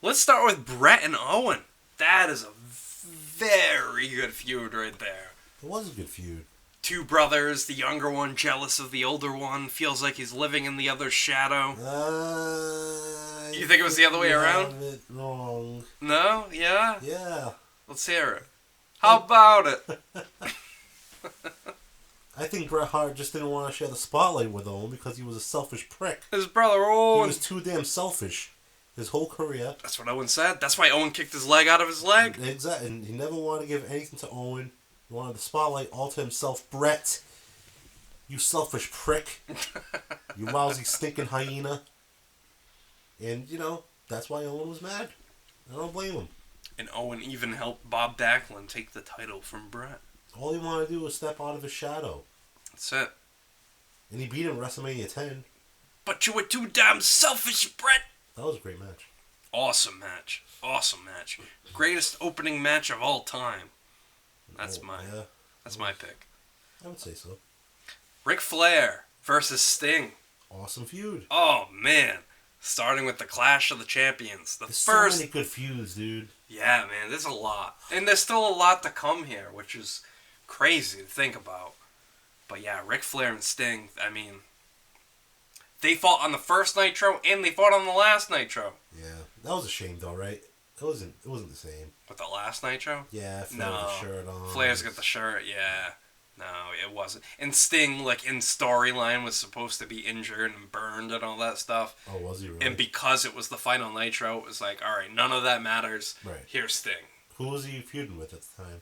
let's start with Bret and Owen. That is a very good feud right there. It was a good feud. Two brothers, the younger one jealous of the older one, feels like he's living in the other's shadow. You think it was the other way around? It wrong. No? Yeah? Yeah. Let's hear it. How about it? I think Bret Hart just didn't want to share the spotlight with Owen because he was a selfish prick. His brother Owen. He was too damn selfish his whole career. That's what Owen said. That's why Owen kicked his leg out of his leg. Exactly. And he never wanted to give anything to Owen. He wanted the spotlight all to himself. Bret, you selfish prick. You lousy stinking hyena. And, that's why Owen was mad. I don't blame him. And Owen even helped Bob Backlund take the title from Bret. All he wanted to do was step out of his shadow. That's it. And he beat him in WrestleMania 10. But you were too damn selfish, Bret. That was a great match. Awesome match. Awesome match. Greatest opening match of all time. That's my pick. I would say so. Ric Flair versus Sting. Awesome feud. Oh, man. Starting with the Clash of the Champions. There's so many good feuds, dude. Yeah, man. There's a lot. And there's still a lot to come here, which is crazy to think about. But yeah, Ric Flair and Sting, I mean, they fought on the first Nitro and they fought on the last Nitro. Yeah. That was a shame, though, right? It wasn't the same. With the last Nitro? Yeah, Flair with the shirt on. Flair's got the shirt, yeah. No, it wasn't. And Sting, like, in storyline, was supposed to be injured and burned and all that stuff. Oh, was he really? And because it was the final Nitro, it was like, alright, none of that matters. Right. Here's Sting. Who was he feuding with at the time?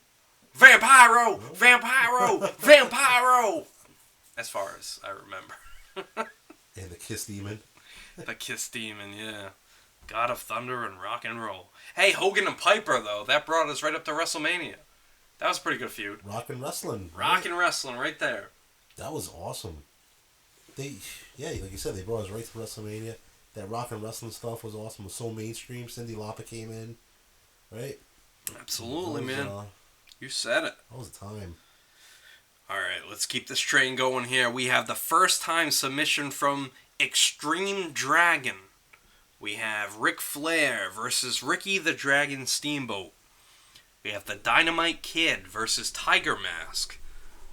Vampiro! Vampiro! Vampiro! As far as I remember. And the Kiss Demon. The Kiss Demon, yeah. God of Thunder and Rock and Roll. Hey, Hogan and Piper, though, that brought us right up to WrestleMania. That was a pretty good feud. Rock and Wrestling. Rock and Wrestling, right there. That was awesome. Like you said, they brought us right to WrestleMania. That Rock and Wrestling stuff was awesome. It was so mainstream. Cyndi Lauper came in, right? Absolutely, man. You said it. That was a time. Alright, let's keep this train going here. We have the first time submission from Extreme Dragon. We have Ric Flair versus Ricky the Dragon Steamboat. We have the Dynamite Kid versus Tiger Mask.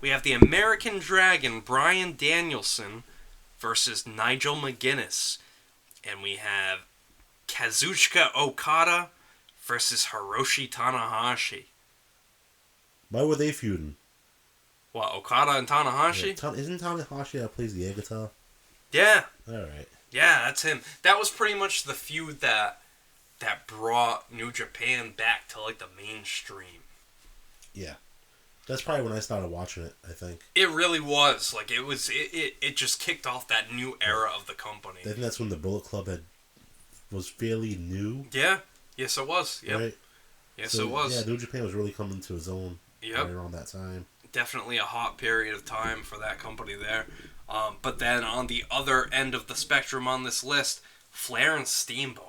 We have the American Dragon Bryan Danielson versus Nigel McGuinness. And we have Kazuchika Okada versus Hiroshi Tanahashi. Why were they feuding? What, Okada and Tanahashi? Yeah, isn't Tanahashi that plays the air guitar? Yeah. Alright. Yeah, that's him. That was pretty much the feud that brought New Japan back to, like, the mainstream. Yeah. That's probably when I started watching it, I think. It really was. Like, it just kicked off that new era of the company. I think that's when the Bullet Club was fairly new. Yeah. Yes, it was. Yep. Right? Yes, it was. Yeah, New Japan was really coming to its own right around that time. Definitely a hot period of time for that company there. But then on the other end of the spectrum on this list, Flair and Steamboat.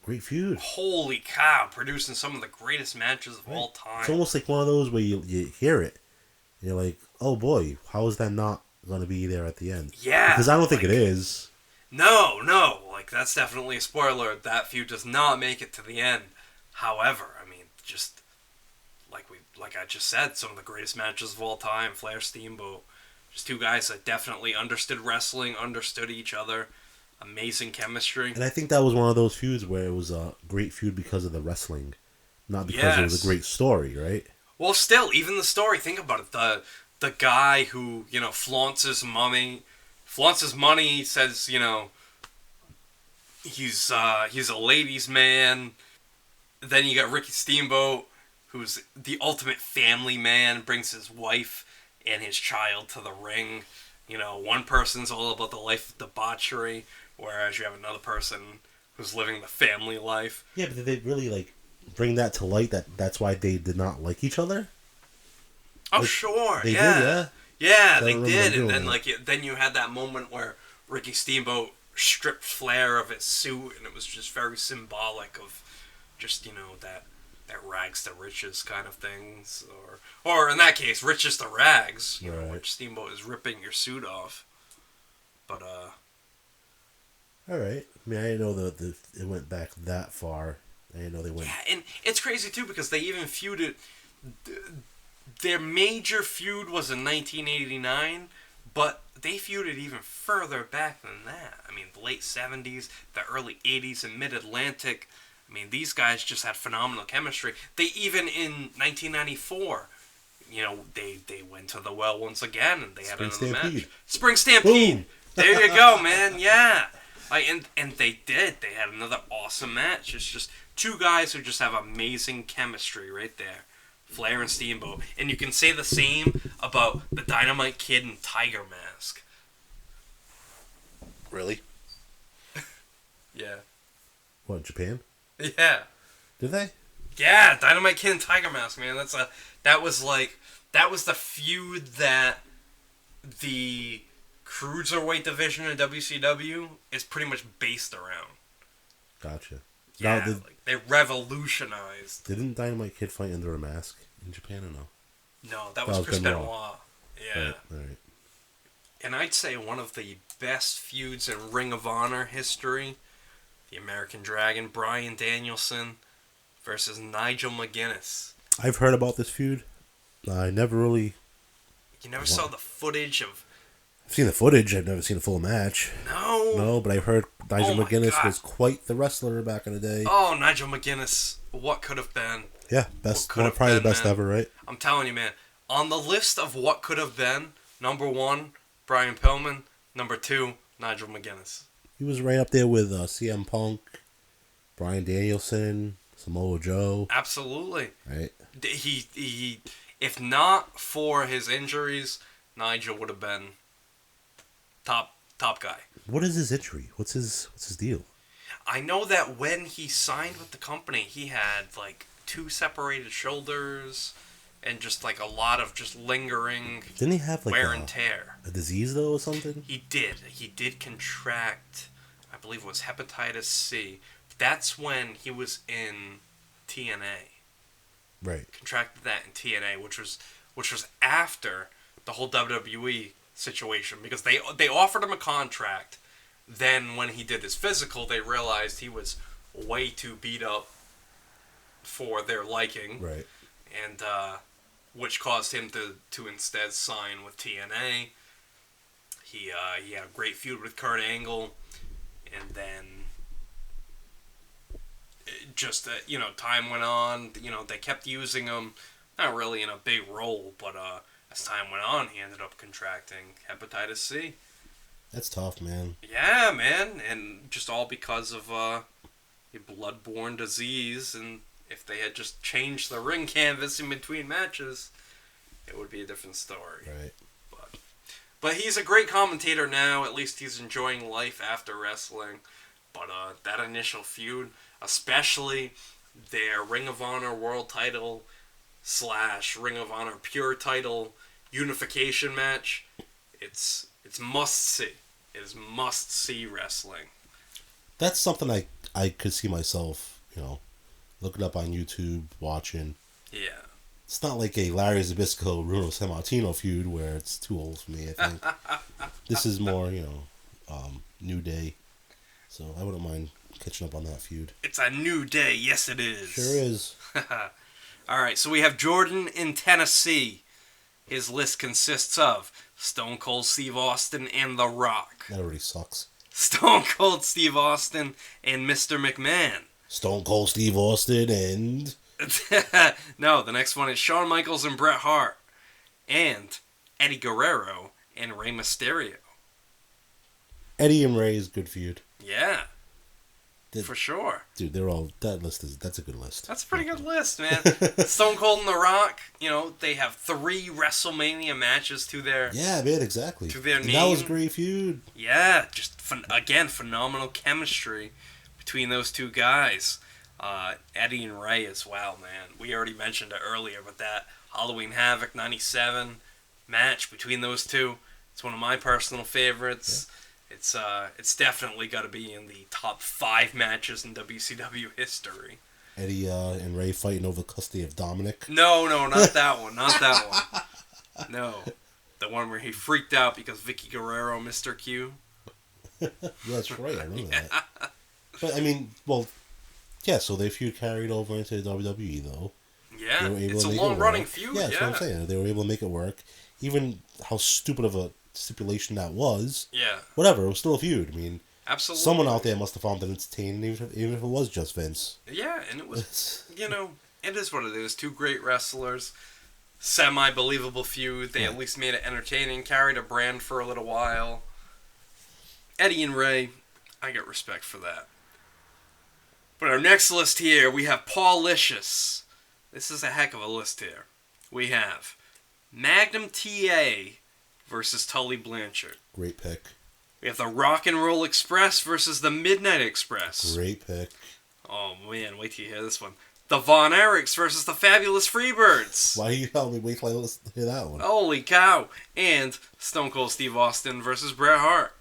Great feud. Holy cow, producing some of the greatest matches of all time. It's almost like one of those where you hear it, and you're like, oh boy, how is that not going to be there at the end? Yeah. Because I don't think it is. No. Like, that's definitely a spoiler. That feud does not make it to the end. However, I mean, just like I just said, some of the greatest matches of all time, Flair, Steamboat. Just two guys that definitely understood wrestling, understood each other. Amazing chemistry. And I think that was one of those feuds where it was a great feud because of the wrestling, not because it was a great story, right? Well, still, even the story, think about it. The guy who, flaunts his money flaunts his money. He says, he's a ladies' man. Then you got Ricky Steamboat, who's the ultimate family man, brings his wife and his child to the ring. One person's all about the life of debauchery, whereas you have another person who's living the family life. Yeah, but did they really, bring that to light, that's why they did not like each other? Oh, sure, they yeah. did, yeah? Yeah, they did, and then, then you had that moment where Ricky Steamboat stripped Flair of his suit, and it was just very symbolic of just, that rags to riches kind of things, or in that case, riches to rags, which Steamboat is ripping your suit off. But all right. I mean, I didn't know that it went back that far. I didn't know they went. Yeah, and it's crazy too because they even feuded. Their major feud was in 1989, but they feuded even further back than that. I mean, the late 70s, the early 80s, and Mid-Atlantic. I mean, these guys just had phenomenal chemistry. They even in 1994, they went to the well once again, and they had another match. Spring Stampede. Boom. There you go, man. Yeah. And they did. They had another awesome match. It's just two guys who just have amazing chemistry right there. Flair and Steamboat. And you can say the same about the Dynamite Kid and Tiger Mask. Really? Yeah. What, Japan? Yeah. Did they? Yeah, Dynamite Kid and Tiger Mask, man. That was the feud that the Cruiserweight division in WCW is pretty much based around. Gotcha. Yeah, now, they revolutionized. Didn't Dynamite Kid fight under a mask in Japan or no? No, that was Chris Benoit. Yeah. All right. And I'd say one of the best feuds in Ring of Honor history, the American Dragon, Bryan Danielson versus Nigel Mcginnis. I've heard about this feud. I never really... You never saw the footage of... I've seen the footage. I've never seen a full match. No? No, but I've heard Nigel Mcginnis was quite the wrestler back in the day. Oh, Nigel Mcginnis. What could have been. Yeah, probably the best ever, right? I'm telling you, man. On the list of what could have been, number 1, Brian Pillman. Number 2, Nigel Mcginnis. He was right up there with CM Punk, Bryan Danielson, Samoa Joe. Absolutely. Right. He if not for his injuries, Nigel would have been top guy. What is his injury? What's his deal? I know that when he signed with the company, he had 2 separated shoulders and just a lot of just lingering Didn't he have wear and tear. A disease though or something? He did. He did contract, I believe it was hepatitis C. That's when he was in TNA. Right. Contracted that in TNA, which was after the whole WWE situation because they offered him a contract. Then when he did his physical, they realized he was way too beat up for their liking. Right. And which caused him to instead sign with TNA. He had a great feud with Kurt Angle, and then just time went on. They kept using him, not really in a big role, but as time went on, he ended up contracting hepatitis C. That's tough, man. Yeah, man, and just all because of a bloodborne disease. And if they had just changed the ring canvas in between matches, it would be a different story. Right. But he's a great commentator now. At least he's enjoying life after wrestling. But that initial feud, especially their Ring of Honor World Title / Ring of Honor Pure Title unification match, it's must see. It is must see wrestling. That's something I could see myself, looking up on YouTube, watching. Yeah. It's not like a Larry Zbyszko Bruno Sammartino feud where it's too old for me, I think. This is more, New Day. So I wouldn't mind catching up on that feud. It's a new day. Yes, it is. Sure is. All right, so we have Jordan in Tennessee. His list consists of Stone Cold Steve Austin and The Rock. That already sucks. Stone Cold Steve Austin and Mr. McMahon. Stone Cold Steve Austin and... No, the next one is Shawn Michaels and Bret Hart. And Eddie Guerrero and Rey Mysterio. Eddie and Ray is a good feud. Yeah. For sure. Dude, that's a good list. That's a pretty good list, man. Stone Cold and The Rock, they have 3 WrestleMania matches to their... Yeah, man, exactly. To their name. That was a great feud. Yeah, just, again, phenomenal chemistry between those two guys. Eddie and Ray as well, man. We already mentioned it earlier, but that Halloween Havoc 97 match between those two, it's one of my personal favorites. Yeah. It's definitely got to be in the top 5 matches in WCW history. Eddie and Ray fighting over custody of Dominic. No, not that one. Not that one. No, the one where he freaked out because Vicky Guerrero missed her cue. Yeah, that's right. I remember that. But I mean, well, yeah. So their feud carried over into WWE, though. Yeah, it's a long-running feud. Yeah, that's what I'm saying. They were able to make it work, even how stupid of a stipulation that was. Yeah. Whatever, it was still a feud. I mean, absolutely. Someone out there must have found it entertaining, even if it was just Vince. Yeah, and it was, it is what it is. 2 great wrestlers, semi-believable feud. They at least made it entertaining, carried a brand for a little while. Eddie and Ray, I get respect for that. But our next list here, we have Paul-licious. This is a heck of a list here. We have Magnum Ta versus Tully Blanchard. Great pick. We have the Rock and Roll Express versus the Midnight Express. Great pick. Oh man, wait till you hear this one. The Von Erichs versus the Fabulous Freebirds. Why are you telling me wait till I hear that one? Holy cow. And Stone Cold Steve Austin versus Bret Hart.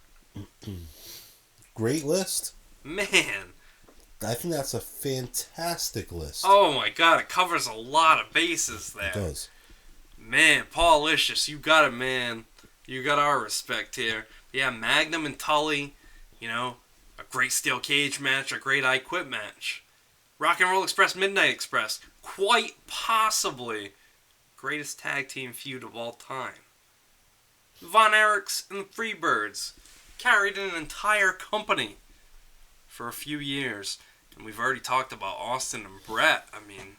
Great list. Man. I think that's a fantastic list. Oh my god, it covers a lot of bases there. It does. Man, Paul-licious, you got it, man. You got our respect here. Yeah, Magnum and Tully, a great steel cage match, a great I Quit match. Rock and Roll Express, Midnight Express, quite possibly greatest tag team feud of all time. Von Erichs and the Freebirds carried an entire company for a few years. And we've already talked about Austin and Bret. I mean,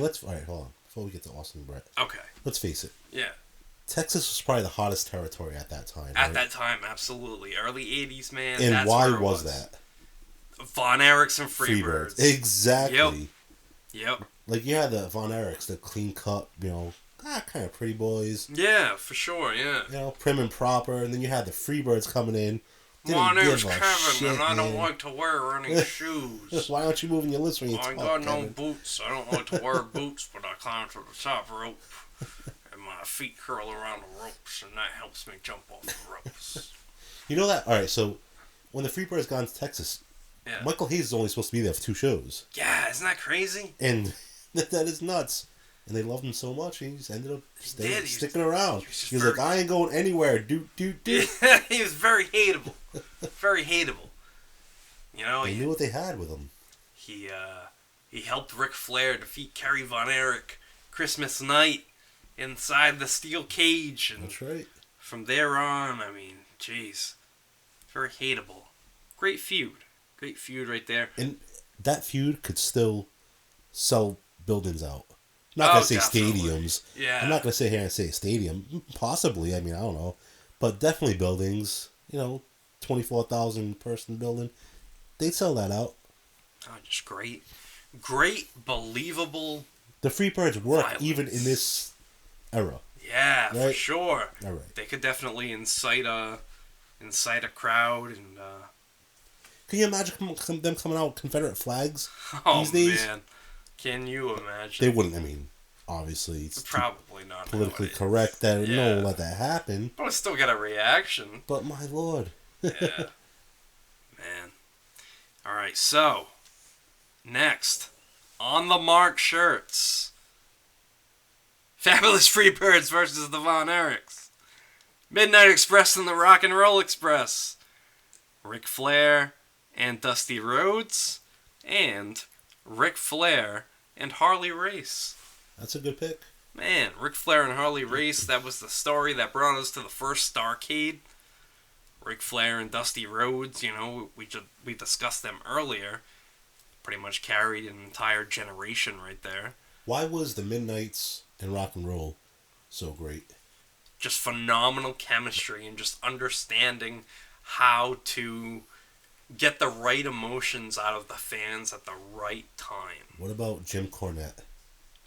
all right, hold on. Before we get to Austin and Bret. Okay. Let's face it. Yeah. Texas was probably the hottest territory at that time. At that time, absolutely. Early 80s, man. And that's why where it was that? Von Erichs and Freebirds. Exactly. Yep. Like, you had the Von Erichs, the clean cut, kind of pretty boys. Yeah, for sure, yeah. Prim and proper. And then you had the Freebirds coming in. My name's Kevin, and I don't like to wear any shoes. Why aren't you moving your lips when you talk, I got no Kevin? boots. I don't like to wear boots, but I climb to the top rope, and my feet curl around the ropes, and that helps me jump off the ropes. You know that? All right, so when the Freebirds got into Texas, Michael Hayes is only supposed to be there for 2 shows. Yeah, isn't that crazy? And that is nuts. And they loved him so much, he just ended up sticking around. He was like, I ain't going anywhere. Doot. Yeah, he was very hateable. Very hateable. They knew what they had with him. He helped Ric Flair defeat Kerry Von Erich Christmas night inside the steel cage. And that's right. From there on, jeez. Very hateable. Great feud. Great feud right there. And that feud could still sell buildings out. I'm not going to say definitely. Stadiums. Yeah. I'm not going to sit here and say stadium. Possibly. I don't know. But definitely buildings. 24,000 person building. They'd sell that out. Oh, just great. Great, believable. The Freebirds work violence. even in this era. Yeah, right? for sure. All right. They could definitely incite a crowd and. Can you imagine them coming out with Confederate flags these days? Man. Can you imagine? They wouldn't. Obviously, it's probably not politically correct that no one let that happen. But I still got a reaction. But my lord. Yeah. Man. All right, so next on the mark shirts. Fabulous Freebirds versus the Von Erichs. Midnight Express and the Rock and Roll Express. Ric Flair and Dusty Rhodes. And Ric Flair and Harley Race. That's a good pick. Man, Ric Flair and Harley Race, that was the story that brought us to the first Starrcade. Ric Flair and Dusty Rhodes, we discussed them earlier. Pretty much carried an entire generation right there. Why was the Midnights and Rock and Roll so great? Just phenomenal chemistry and just understanding how to get the right emotions out of the fans at the right time. What about Jim Cornette?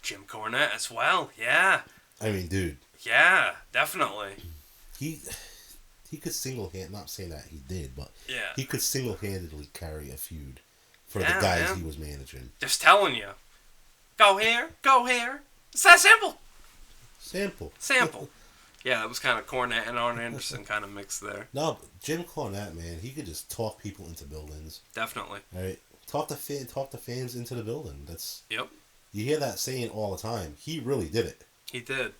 Jim Cornette as well, yeah. I mean, dude. Yeah, definitely. He could not saying that he did, but yeah, he could single-handedly carry a feud for the guys he was managing. Just telling you. Go here, go here. It's that simple. Sample. Yeah, it was kind of Cornette and Arn Anderson kind of mixed there. No, but Jim Cornette, man, he could just talk people into buildings. Definitely. Right? Talk the fans into the building. Yep. You hear that saying all the time. He really did it. He did.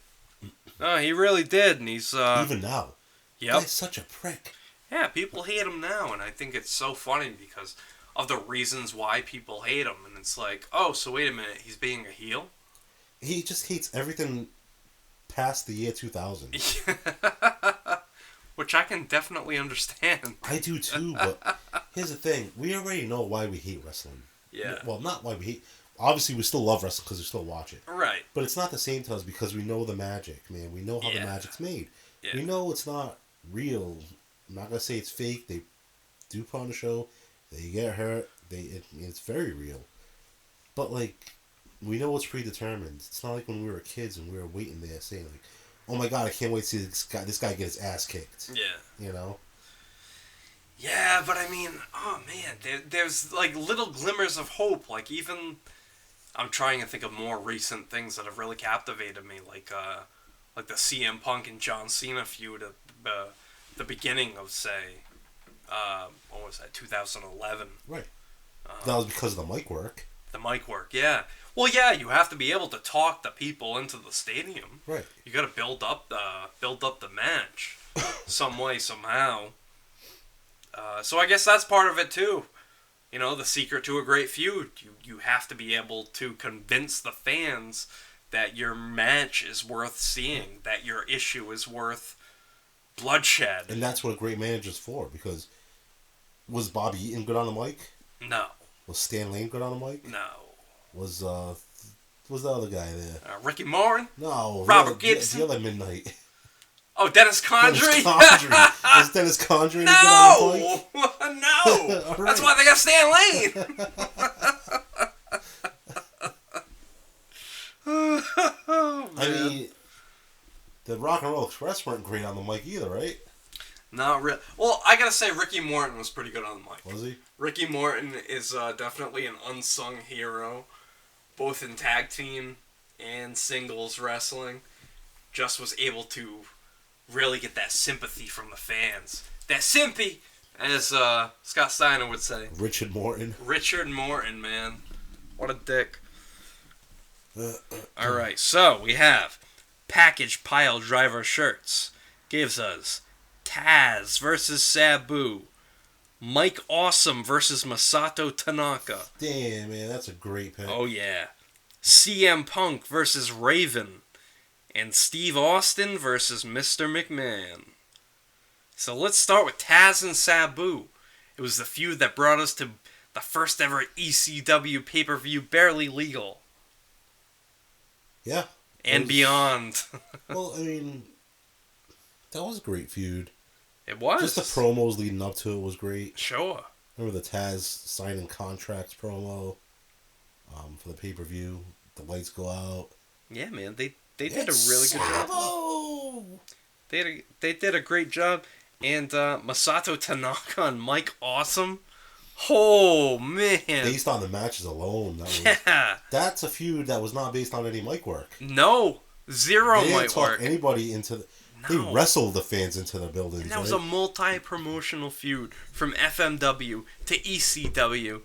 No, he really did, and he's even now. Yep. He's such a prick. Yeah, people hate him now, and I think it's so funny because of the reasons why people hate him, and it's like, oh, so wait a minute, he's being a heel? He just hates everything past the year 2000. Which I can definitely understand. I do too, but here's the thing. We already know why we hate wrestling. Yeah. Well, not why we hate... Obviously, we still love wrestling because we still watch it. Right. But it's not the same to us because we know the magic, man. We know how the magic's made. Yeah. We know it's not real. I'm not going to say it's fake. They do put on the show. They get hurt. It's very real. But, like, we know it's predetermined. It's not like when we were kids and we were waiting there saying, like, oh my God, I can't wait to see this guy get his ass kicked. Yeah. You know? Yeah, but I mean, oh man, there's like little glimmers of hope. Like even, I'm trying to think of more recent things that have really captivated me, like the CM Punk and John Cena feud at the beginning of, say, what was that, 2011. Right. That was because of the mic work. The mic work, yeah. Well, yeah, you have to be able to talk the people into the stadium. Right. You got to build up the match, some way, somehow. So I guess that's part of it too. You know, the secret to a great feud. You have to be able to convince the fans that your match is worth seeing, that your issue is worth bloodshed. And that's what a great manager's for, because was Bobby Eaton good on the mic? No. Was Stan Lane good on the mic? No. Was the other guy there? Ricky Martin? No. Robert Gibson? The other Midnight. Oh, Dennis Condrey? Was Dennis Condrey good on the mic? No! Right. That's why they got Stan Lane! Oh, I mean, the Rock and Roll Express weren't great on the mic either, right? Not real. Well, I gotta say, Ricky Morton was pretty good on the mic. Was he? Ricky Morton is definitely an unsung hero, both in tag team and singles wrestling. Just was able to really get that sympathy from the fans. That simpy, as Scott Steiner would say. Richard Morton, man. What a dick. Alright, so we have Package Pile Driver Shirts. Gives us Taz versus Saboo. Mike Awesome versus Masato Tanaka. Damn, man, that's a great pick. Oh, yeah. CM Punk versus Raven. And Steve Austin versus Mr. McMahon. So let's start with Taz and Saboo. It was the feud that brought us to the first ever ECW pay-per-view, Barely Legal. Yeah. And beyond. Well, I mean, that was a great feud. It was. Just the promos leading up to it was great. Sure. Remember the Taz signing contracts promo for the pay-per-view? The lights go out. Yeah, man. They did a really good job. They did a great job. And Masato Tanaka and Mike Awesome. Oh, man. Based on the matches alone. That's a feud that was not based on any mic work. No. Zero they didn't mic talk work. Anybody into the... They wrestled the fans into the buildings. And that was a multi-promotional feud from FMW to ECW,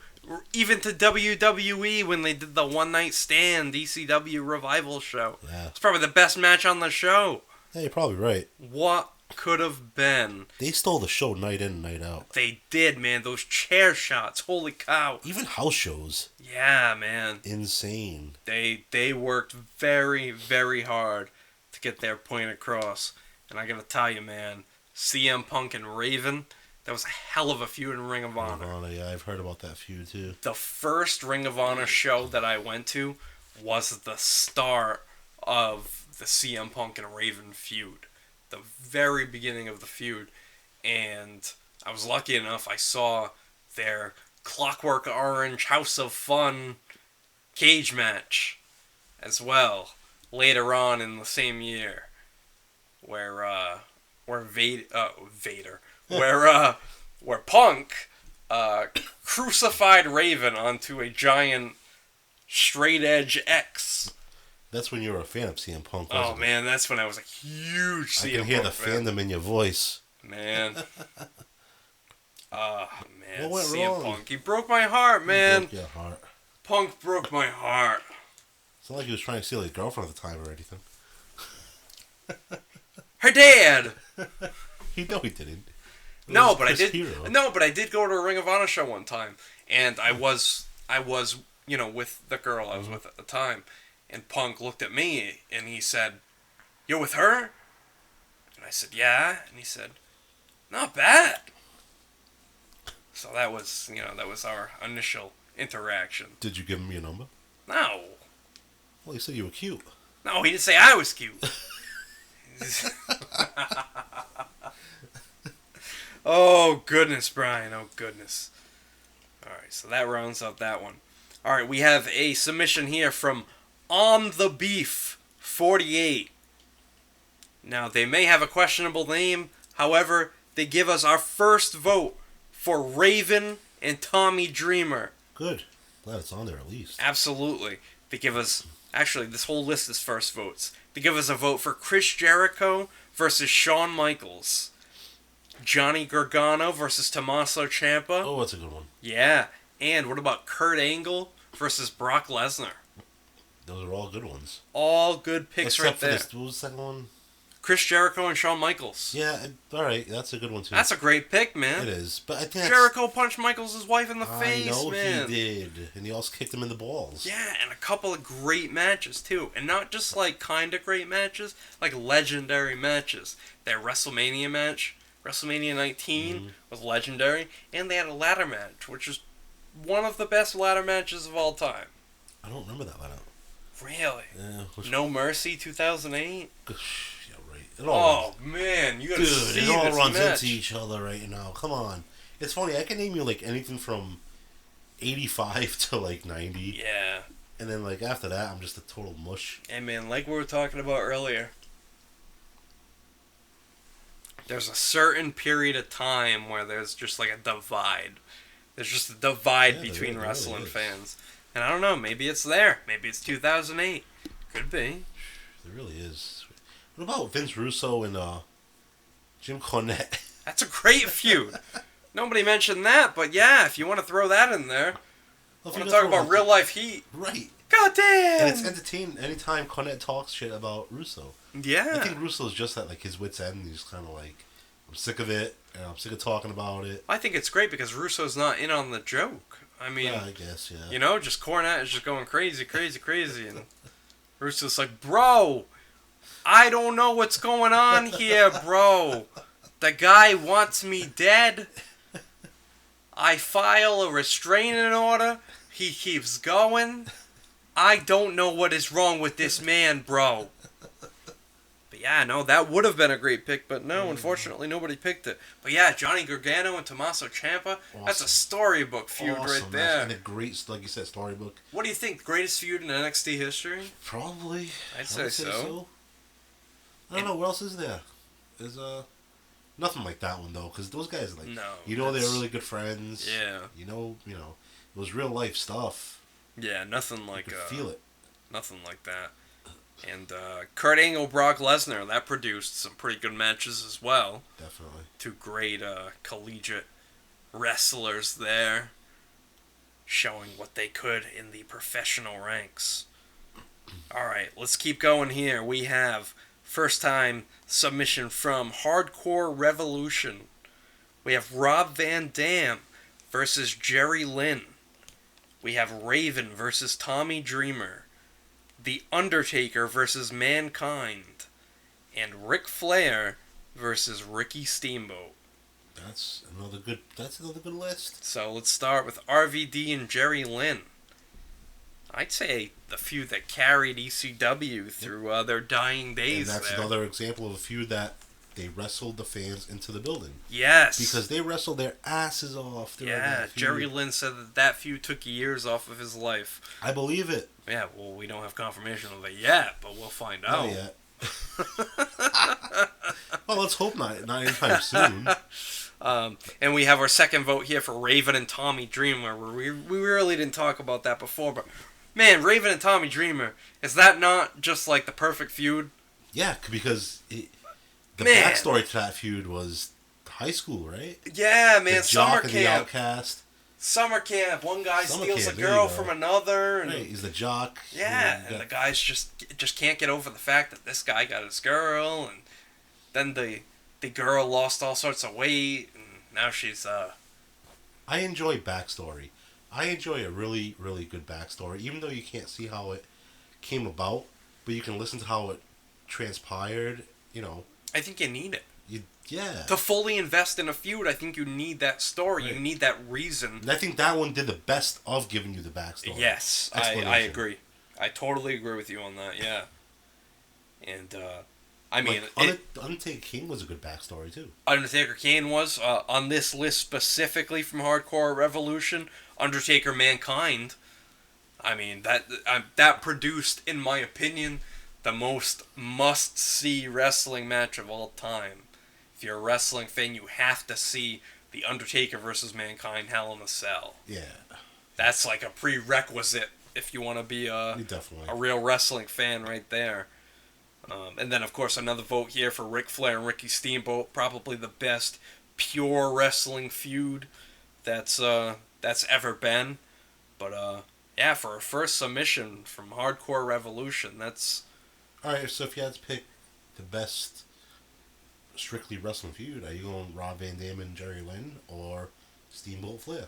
even to WWE when they did the One Night Stand ECW revival show. Yeah. It's probably the best match on the show. Yeah, you're probably right. What could have been? They stole the show night in and night out. They did, man. Those chair shots, holy cow. Even house shows. Yeah, man. Insane. They worked very, very hard to get their point across. And I gotta tell you, man, CM Punk and Raven, that was a hell of a feud in Ring of Honor. Yeah, I've heard about that feud too. The first Ring of Honor show that I went to was the start of the CM Punk and Raven feud. The very beginning of the feud. And I was lucky enough, I saw their Clockwork Orange House of Fun cage match as well later on in the same year, where Punk crucified Raven onto a giant straight edge X. That's when you were a fan of CM Punk. Oh man, that's when I was a huge CM Punk fan. I can hear the fandom in your voice. Man. Man, what went CM wrong? Punk. He broke my heart, man. He broke your heart. Punk broke my heart. It's not like he was trying to steal his girlfriend at the time or anything. Her dad. He didn't. No, but I did go to a Ring of Honor show one time, and I was with the girl I was with at the time, and Punk looked at me and he said, "You're with her?" And I said, "Yeah," and he said, "Not bad." So that was our initial interaction. Did you give him your number? No. Well, he said you were cute. No, he didn't say I was cute. Oh, goodness, Brian. Oh, goodness. Alright, so that rounds out that one. Alright, we have a submission here from On the Beef 48. Now, they may have a questionable name. However, they give us our first vote for Raven and Tommy Dreamer. Good. Glad it's on there at least. Absolutely. They give us... Actually, this whole list is first votes. They give us a vote for Chris Jericho versus Shawn Michaels. Johnny Gargano versus Tommaso Ciampa. Oh, that's a good one. Yeah. And what about Kurt Angle versus Brock Lesnar? Those are all good ones. All good picks right there. What was the second one? Chris Jericho and Shawn Michaels. Yeah, alright. That's a good one, too. That's a great pick, man. It is. But I think Jericho punched Michaels' wife in the face, man. I know he did. And he also kicked him in the balls. Yeah, and a couple of great matches, too. And not just, like, kind of great matches. Like, legendary matches. That WrestleMania match, WrestleMania 19, was legendary. And they had a ladder match, which is one of the best ladder matches of all time. I don't remember that ladder. Really? Yeah. No Mercy, 2008? Man, you gotta see this match. It all runs into each other right now. Come on. It's funny, I can name you, like, anything from 85 to, like, 90. Yeah. And then, like, after that, I'm just a total mush. And, man, like we were talking about earlier, there's a certain period of time where there's just, like, a divide. There's just a divide between wrestling fans. And I don't know, maybe it's there. Maybe it's 2008. Could be. There really is. What about Vince Russo and Jim Cornette? That's a great feud. Nobody mentioned that, but yeah, if you want to throw that in there. Well, want to talk about real life heat. Right. God damn! And it's entertaining anytime Cornette talks shit about Russo. Yeah. I think Russo's just at, like, his wit's end. He's kind of like, I'm sick of it, and I'm sick of talking about it. I think it's great because Russo's not in on the joke. I mean, yeah, I guess, yeah. You know, just Cornette is just going crazy, and Russo's like, bro, I don't know what's going on here, bro. The guy wants me dead. I file a restraining order. He keeps going. I don't know what is wrong with this man, bro. But yeah, no, that would have been a great pick, but no, unfortunately, nobody picked it. But yeah, Johnny Gargano and Tommaso Ciampa, that's a storybook feud right there. And a great, like you said, storybook. What do you think? Greatest feud in NXT history? Probably. I'd say so. I don't know, what else is there? There's nothing like that one, though, because those guys, like, they're really good friends. Yeah. You know, it was real life stuff. Yeah, nothing like... You could feel it. Nothing like that. And Kurt Angle, Brock Lesnar, that produced some pretty good matches as well. Definitely. Two great collegiate wrestlers there, showing what they could in the professional ranks. Alright, let's keep going here. We have first time submission from Hardcore Revolution. We have Rob Van Dam versus Jerry Lynn. We have Raven versus Tommy Dreamer. The Undertaker versus Mankind. And Ric Flair versus Ricky Steamboat. That's another good list. So let's start with RVD and Jerry Lynn. I'd say the feud that carried ECW through their dying days. And that's there. another example of a feud that they wrestled the fans into the building. Yes. Because they wrestled their asses off. Yeah, Jerry Lynn said that feud took years off of his life. I believe it. Yeah, well, we don't have confirmation of it yet, but we'll find out. Not yet. Well, let's hope not anytime soon. And we have our second vote here for Raven and Tommy Dreamer. We really didn't talk about that before, but man, Raven and Tommy Dreamer, is that not just like the perfect feud? Yeah, because the backstory to that feud was high school, right? Yeah, man, the summer jock and camp. the outcast. Summer camp. One guy steals camp, a girl from another. And, right, he's the jock. Yeah, and the guys just can't get over the fact that this guy got his girl, and then the girl lost all sorts of weight, and now she's I enjoy backstory. I enjoy a really, really good backstory, even though you can't see how it came about, but you can listen to how it transpired, you know. I think you need it. Yeah. To fully invest in a feud, I think you need that story. Right. You need that reason. And I think that one did the best of giving you the backstory. Yes, I agree. I totally agree with you on that, yeah. And, I mean... Undertaker Kane was a good backstory, too. Undertaker Kane was. On this list specifically from Hardcore Revolution, Undertaker Mankind. I mean, that produced, in my opinion, the most must-see wrestling match of all time. If you're a wrestling fan, you have to see The Undertaker versus Mankind Hell in a Cell. Yeah. That's like a prerequisite if you want to be a real wrestling fan right there. And then, of course, another vote here for Ric Flair and Ricky Steamboat. Probably the best pure wrestling feud that's ever been. But, yeah, for a first submission from Hardcore Revolution, that's... Alright, so if you had to pick the best... strictly wrestling feud, are you going Rob Van Dam and Jerry Lynn or Steamboat Flair?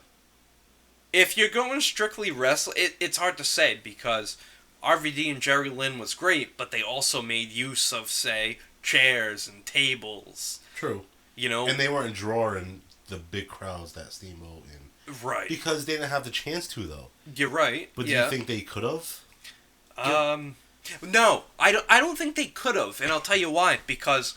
If you're going strictly wrestling, it's hard to say because RVD and Jerry Lynn was great, but they also made use of, say, chairs and tables. True. You know? And they weren't drawing the big crowds that Steamboat and right. Because they didn't have the chance to, though. You're right. But do you think they could have? No, I don't think they could have, and I'll tell you why. Because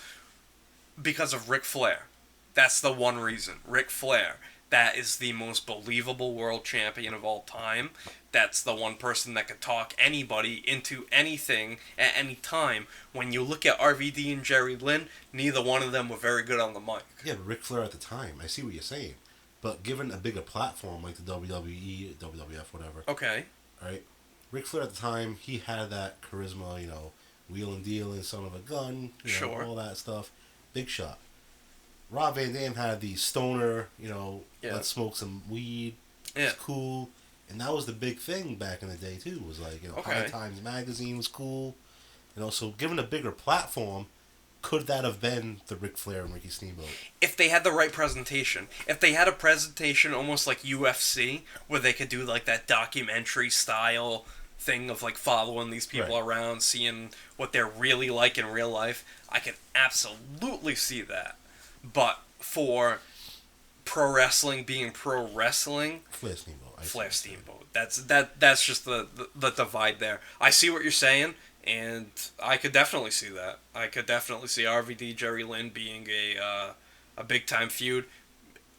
of Ric Flair. That's the one reason. Ric Flair. That is the most believable world champion of all time. That's the one person that could talk anybody into anything at any time. When you look at RVD and Jerry Lynn, neither one of them were very good on the mic. Yeah, but Ric Flair at the time. I see what you're saying. But given a bigger platform like the WWE, WWF, whatever. Okay. Right? Ric Flair at the time, he had that charisma, you know, wheeling, dealing, son of a gun, you know, all that stuff. Big shot. Rob Van Dam had the stoner, you know, let's smoke some weed. It's cool. And that was the big thing back in the day, too. Was like, you know, High Times magazine was cool. You know, so given a bigger platform, could that have been the Ric Flair and Ricky Steamboat? If they had the right presentation. If they had a presentation almost like UFC, where they could do like that documentary style thing of like following these people around, seeing what they're really like in real life, I can absolutely see that. But for pro wrestling being pro wrestling, Flair Steamboat. Flair Steamboat. That's just the divide there. I see what you're saying, and I could definitely see that. I could definitely see RVD Jerry Lynn being a big time feud.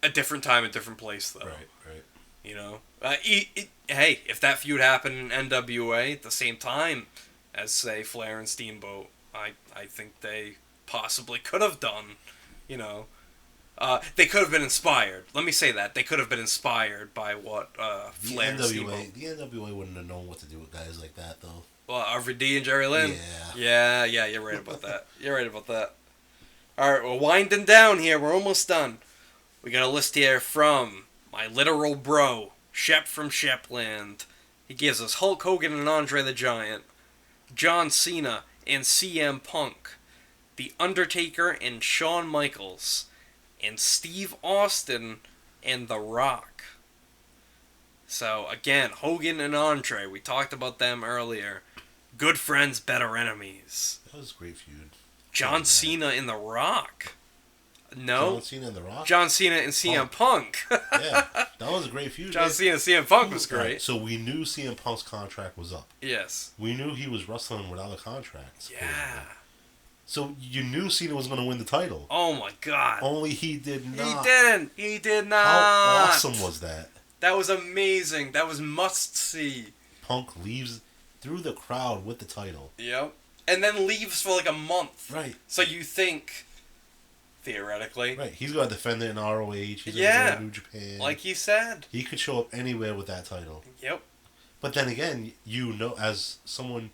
A different time, a different place though. Right. You know, hey, if that feud happened in NWA at the same time as say Flair and Steamboat, I think they possibly could have done. You know, they could have been inspired. Let me say that. They could have been inspired by what Flair and Steamboat. The NWA wouldn't have known what to do with guys like that, though. Well, RVD and Jerry Lynn? Yeah, you're right about that. All right, we're winding down here. We're almost done. We got a list here from my literal bro, Shep from Shepland. He gives us Hulk Hogan and Andre the Giant, John Cena and CM Punk, The Undertaker and Shawn Michaels, and Steve Austin and The Rock. So, again, Hogan and Andre, we talked about them earlier. Good friends, better enemies. That was a great feud. John Cena and The Rock. No. John Cena and The Rock? John Cena and CM Punk. Yeah, that was a great feud. John Cena and CM Punk was great. So we knew CM Punk's contract was up. Yes. We knew he was wrestling without a contract. Yeah. So you knew Cena was going to win the title. Oh my God! Only he did not. He didn't. He did not. How awesome was that? That was amazing. That was must see. Punk leaves through the crowd with the title. Yep. And then leaves for like a month. Right. So you think, theoretically. Right. He's going to defend it in ROH. He's going to go to New Japan. Like he said. He could show up anywhere with that title. Yep. But then again, you know, as someone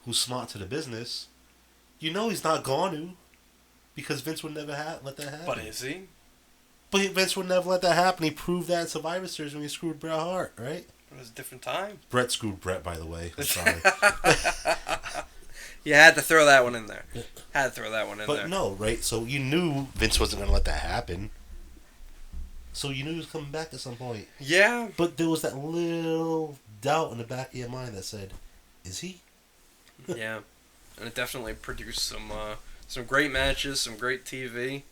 who's smart to the business, you know he's not going to. Because Vince would never let that happen. But is he? But Vince would never let that happen. He proved that at Survivor Series when he screwed Bret Hart, right? It was a different time. Bret screwed Bret, by the way. I'm sorry. You had to throw that one in there. Had to throw that one in there. But no, right? So you knew Vince wasn't going to let that happen. So you knew he was coming back at some point. Yeah. But there was that little doubt in the back of your mind that said, is he? Yeah. And it definitely produced some great matches, some great TV.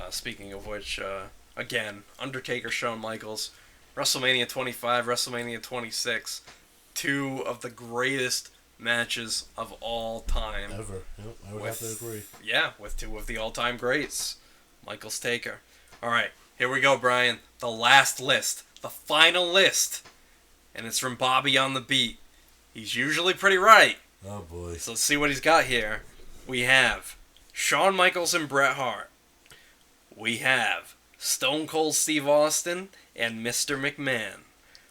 Speaking of which, again, Undertaker, Shawn Michaels, WrestleMania 25, WrestleMania 26, two of the greatest matches of all time. Ever. Yep, I would have to agree. Yeah, with two of the all-time greats. Michaels, Taker. All right, here we go, Brian. The last list. The final list. And it's from Bobby on the Beat. He's usually pretty right. Oh, boy. So let's see what he's got here. We have Shawn Michaels and Bret Hart. We have Stone Cold Steve Austin and Mr. McMahon.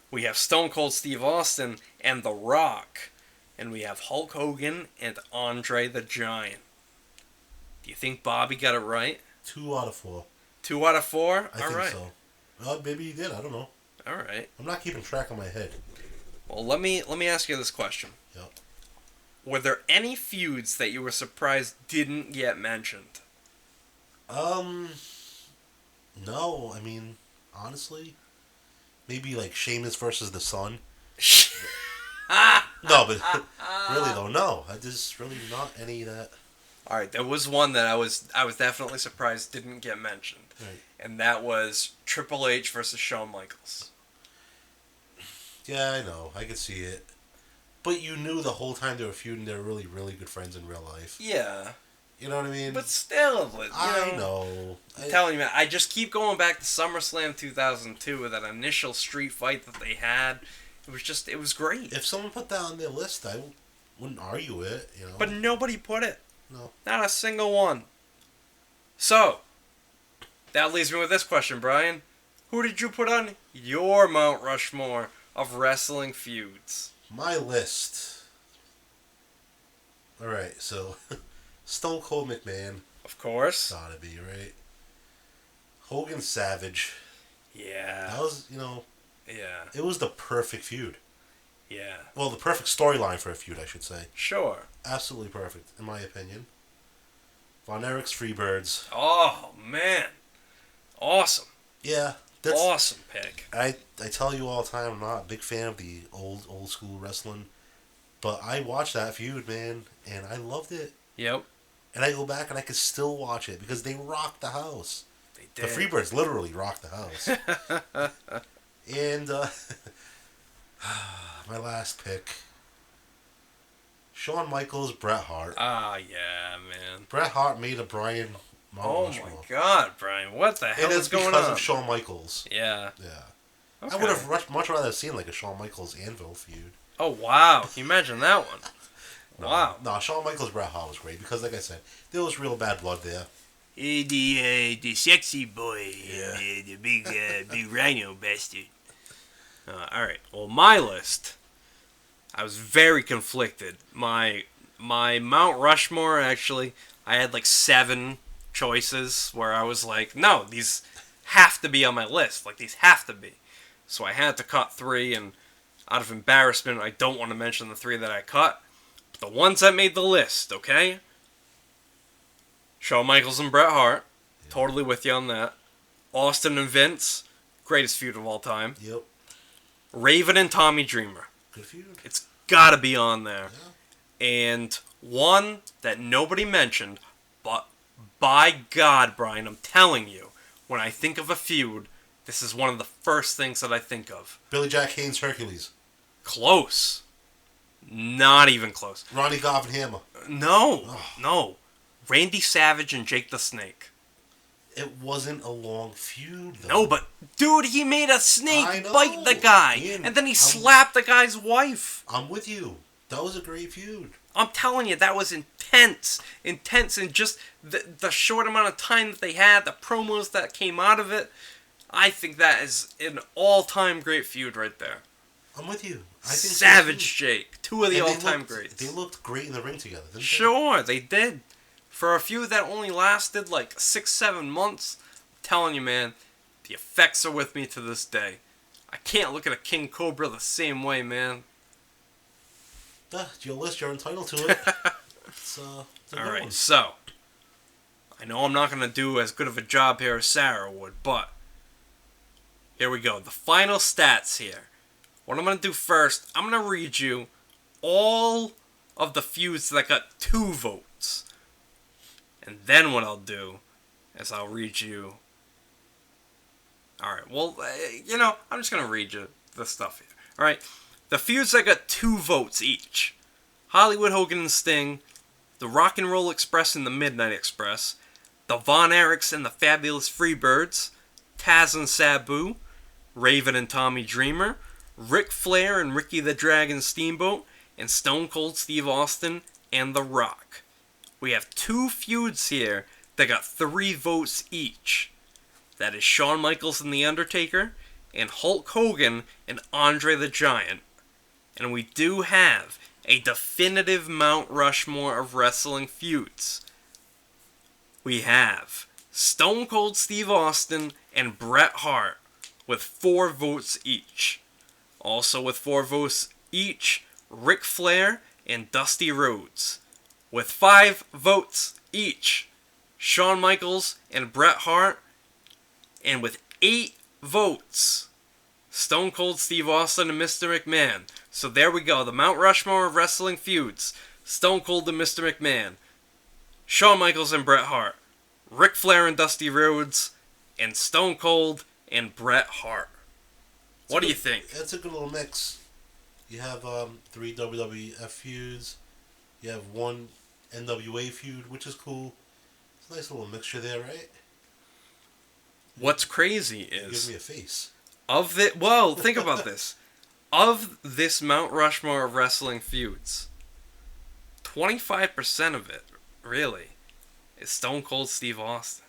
We have Stone Cold Steve Austin and The Rock. And we have Hulk Hogan and Andre the Giant. Do you think Bobby got it right? 2 out of 4. 2 out of 4? I think so. Well, maybe he did. I don't know. All right. I'm not keeping track on my head. Well, let me ask you this question. Yep. Were there any feuds that you were surprised didn't get mentioned? No. I mean, honestly, maybe like Sheamus versus the Sun. No, but really though, no. There's really not any of that. All right, there was one that I was definitely surprised didn't get mentioned, right. And that was Triple H versus Shawn Michaels. Yeah, I know. I could see it. But you knew the whole time they were feuding, they were really, really good friends in real life. Yeah. You know what I mean? But still, I know. I'm telling you, man, I just keep going back to SummerSlam 2002 with that initial street fight that they had. It was great. If someone put that on their list, I wouldn't argue it, you know. But nobody put it. No. Not a single one. So, that leaves me with this question, Brian. Who did you put on your Mount Rushmore of wrestling feuds? My list. Alright, so Stone Cold McMahon. Of course. Gotta be, right? Hogan Savage. Yeah. That was, you know... Yeah. It was the perfect feud. Yeah. Well, the perfect storyline for a feud, I should say. Sure. Absolutely perfect, in my opinion. Von Erich's Freebirds. Oh, man. Awesome. Yeah. Awesome pick. I tell you all the time, I'm not a big fan of the old school wrestling. But I watched that feud, man, and I loved it. Yep. And I go back and I can still watch it because they rocked the house. They did. The Freebirds literally rocked the house. And my last pick, Shawn Michaels, Bret Hart. Ah, yeah, man. Bret Hart made a Brian Mount Rushmore. My God, Brian, what the hell is going on? And it's because of Shawn Michaels. Yeah. Yeah. Okay. I would have much rather seen like a Shawn Michaels Anvil feud. Oh, wow. Can you imagine that one? Wow. No, Shawn Michaels, Bret Hart was great because, like I said, there was real bad blood there. The sexy boy, Yeah. the big rhino bastard. All right. Well, my list, I was very conflicted. My Mount Rushmore, actually, I had like 7 choices where I was like, no, these have to be on my list. Like, these have to be. So I had to cut 3, and out of embarrassment, I don't want to mention the 3 that I cut. But the ones that made the list, okay? Shawn Michaels and Bret Hart. Yeah. Totally with you on that. Austin and Vince. Greatest feud of all time. Yep. Raven and Tommy Dreamer. Good feud. It's gotta be on there. Yeah. And one that nobody mentioned, but by God, Brian, I'm telling you, when I think of a feud, this is one of the first things that I think of. Billy Jack Haynes Hercules. Close. Not even close. Ronnie Garvin Hammer. No. Randy Savage and Jake the Snake. It wasn't a long feud, though. No, but, dude, he made a snake bite the guy. And then he slapped the guy's wife. I'm with you. That was a great feud. I'm telling you, that was intense. Intense, and just the short amount of time that they had, the promos that came out of it. I think that is an all-time great feud right there. I'm with you. I think Savage Jake, two of the all-time greats. They looked great in the ring together, didn't they? Sure, they did. For a feud that only lasted like 6-7 months, I'm telling you, man, the effects are with me to this day. I can't look at a King Cobra the same way, man. It's your list, you're entitled to it. It's a Alright, one. so, I know I'm not going to do as good of a job here as Sarah would, but here we go. The final stats here. What I'm going to do first, I'm going to read you all of the feuds that got 2 votes. And then what I'll do is I'll read you... Alright, well, I'm just going to read you the stuff here. Alright, the feuds that got 2 votes each. Hollywood Hogan and Sting, the Rock and Roll Express and the Midnight Express, the Von Erichs and the Fabulous Freebirds, Taz and Saboo, Raven and Tommy Dreamer, Ric Flair and Ricky the Dragon Steamboat, and Stone Cold Steve Austin and The Rock. We have 2 feuds here that got 3 votes each. That is Shawn Michaels and The Undertaker, and Hulk Hogan and Andre the Giant. And we do have a definitive Mount Rushmore of wrestling feuds. We have Stone Cold Steve Austin and Bret Hart with 4 votes each. Also with 4 votes each, Ric Flair and Dusty Rhodes. With 5 votes each, Shawn Michaels and Bret Hart. And with 8 votes, Stone Cold Steve Austin and Mr. McMahon. So there we go, the Mount Rushmore of wrestling feuds. Stone Cold and Mr. McMahon, Shawn Michaels and Bret Hart, Ric Flair and Dusty Rhodes, and Stone Cold and Bret Hart. What do you think? That's a good little mix. You have 3 WWF feuds. You have 1 NWA feud, which is cool. It's a nice little mixture there, right? What's crazy is... Give me a face. Well, think about this. Of this Mount Rushmore of wrestling feuds, 25% of it, really, is Stone Cold Steve Austin.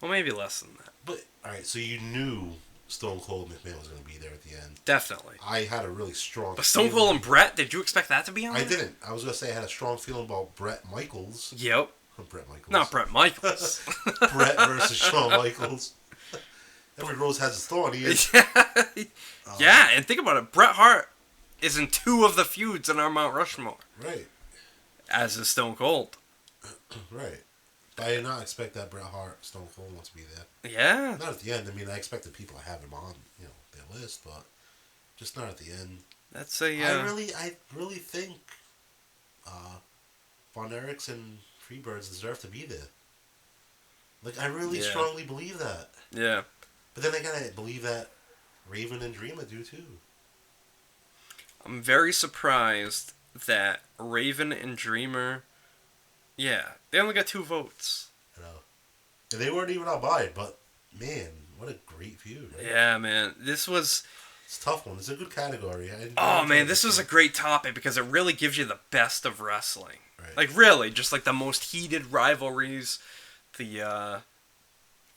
Well, maybe less than that. But, alright, so you knew Stone Cold McMahon was going to be there at the end. Definitely. I had a really strong But Stone Cold and Bret, did you expect that to be on I there? didn't. I was going to say I had a strong feeling about Bret Michaels. Yep. Bret Michaels. Not Bret Michaels. Bret versus Shawn Michaels. Every rose has its thorn. Yeah, and think about it. Bret Hart is in 2 of the feuds in our Mount Rushmore. Right. As is Stone Cold. Right. But I did not expect that Bret Hart, Stone Cold wants to be there. Yeah. Not at the end. I mean, I expected people to have him on, their list, but just not at the end. That's a. I really think Von Erichs and Freebirds deserve to be there. Like, I really strongly believe that. Yeah. But then I gotta believe that Raven and Dreamer do too. I'm very surprised that Raven and Dreamer, they only got 2 votes. I know. And they weren't even outbid, but man, what a great feud. Right? Yeah, man. It's a tough one. It's a good category. This was a great topic because it really gives you the best of wrestling. Right. Like, really, just like the most heated rivalries, the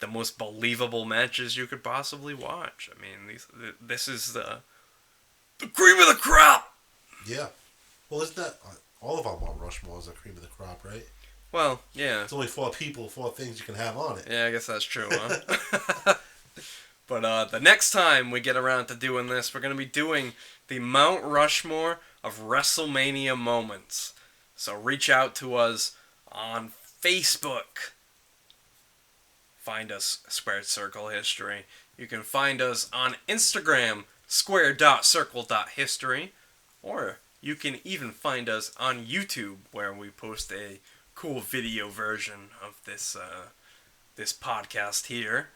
most believable matches you could possibly watch. I mean, this is the cream of the crop. Yeah. Well, isn't that all of our Mount Rushmore is the cream of the crop, right? Well, yeah. It's only 4 people, 4 things you can have on it. Yeah, I guess that's true, huh? But the next time we get around to doing this, we're going to be doing the Mount Rushmore of WrestleMania moments. So reach out to us on Facebook. Find us, Squared Circle History. You can find us on Instagram, square.circle.history. Or you can even find us on YouTube, where we post a cool video version of this podcast here.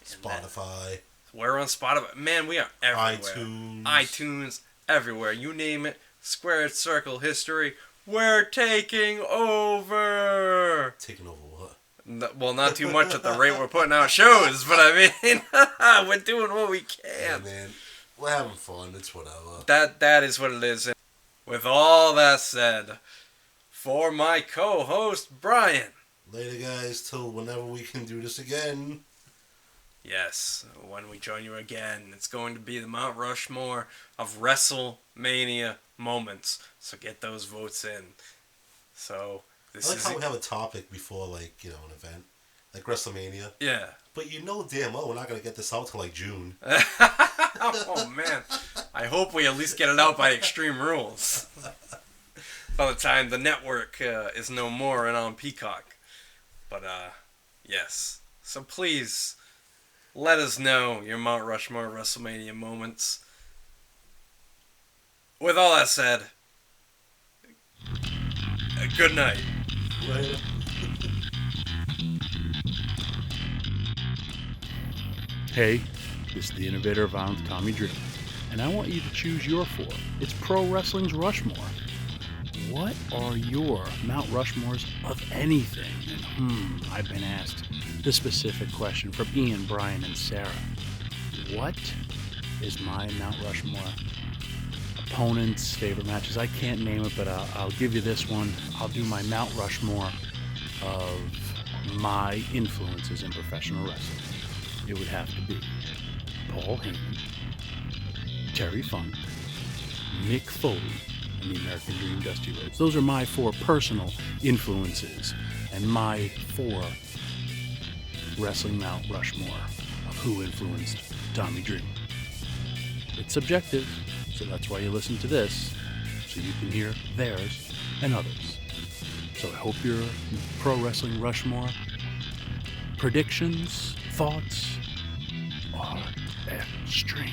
Spotify. We're on Spotify. Man, we are everywhere. iTunes. iTunes, everywhere. You name it. Squared Circle History. We're taking over. Taking over what? Well, not too much at the rate we're putting out shows, but I mean, we're doing what we can. Yeah, man. We're having fun. It's whatever. That is what it is. With all that said, for my co-host, Brian. Later, guys, till whenever we can do this again. Yes, when we join you again, it's going to be the Mount Rushmore of WrestleMania moments. So get those votes in. So this I like how we have a topic before, like, you know, an event, like WrestleMania. Yeah. But you know damn well we're not gonna get this out till like June. Oh man, I hope we at least get it out by Extreme Rules. By the time the network is no more and on Peacock. But yes. So please. Let us know your Mount Rushmore WrestleMania moments. With all that said, good night. Later. Hey, this is the innovator of violence, Tommy Dreamer, and I want you to choose your four. It's pro wrestling's Rushmore. What are your Mount Rushmores of anything? And I've been asked the specific question from Ian, Brian, and Sarah. What is my Mount Rushmore? Opponents, favorite matches? I can't name it, but I'll give you this one. I'll do my Mount Rushmore of my influences in professional wrestling. It would have to be Paul Heyman, Terry Funk, Mick Foley, and the American Dream Dusty Rhodes. Those are my four personal influences and my four wrestling Mount Rushmore of who influenced Tommy Dreamer. It's subjective, so that's why you listen to this, so you can hear theirs and others. So I hope your pro wrestling Rushmore predictions, thoughts are extreme.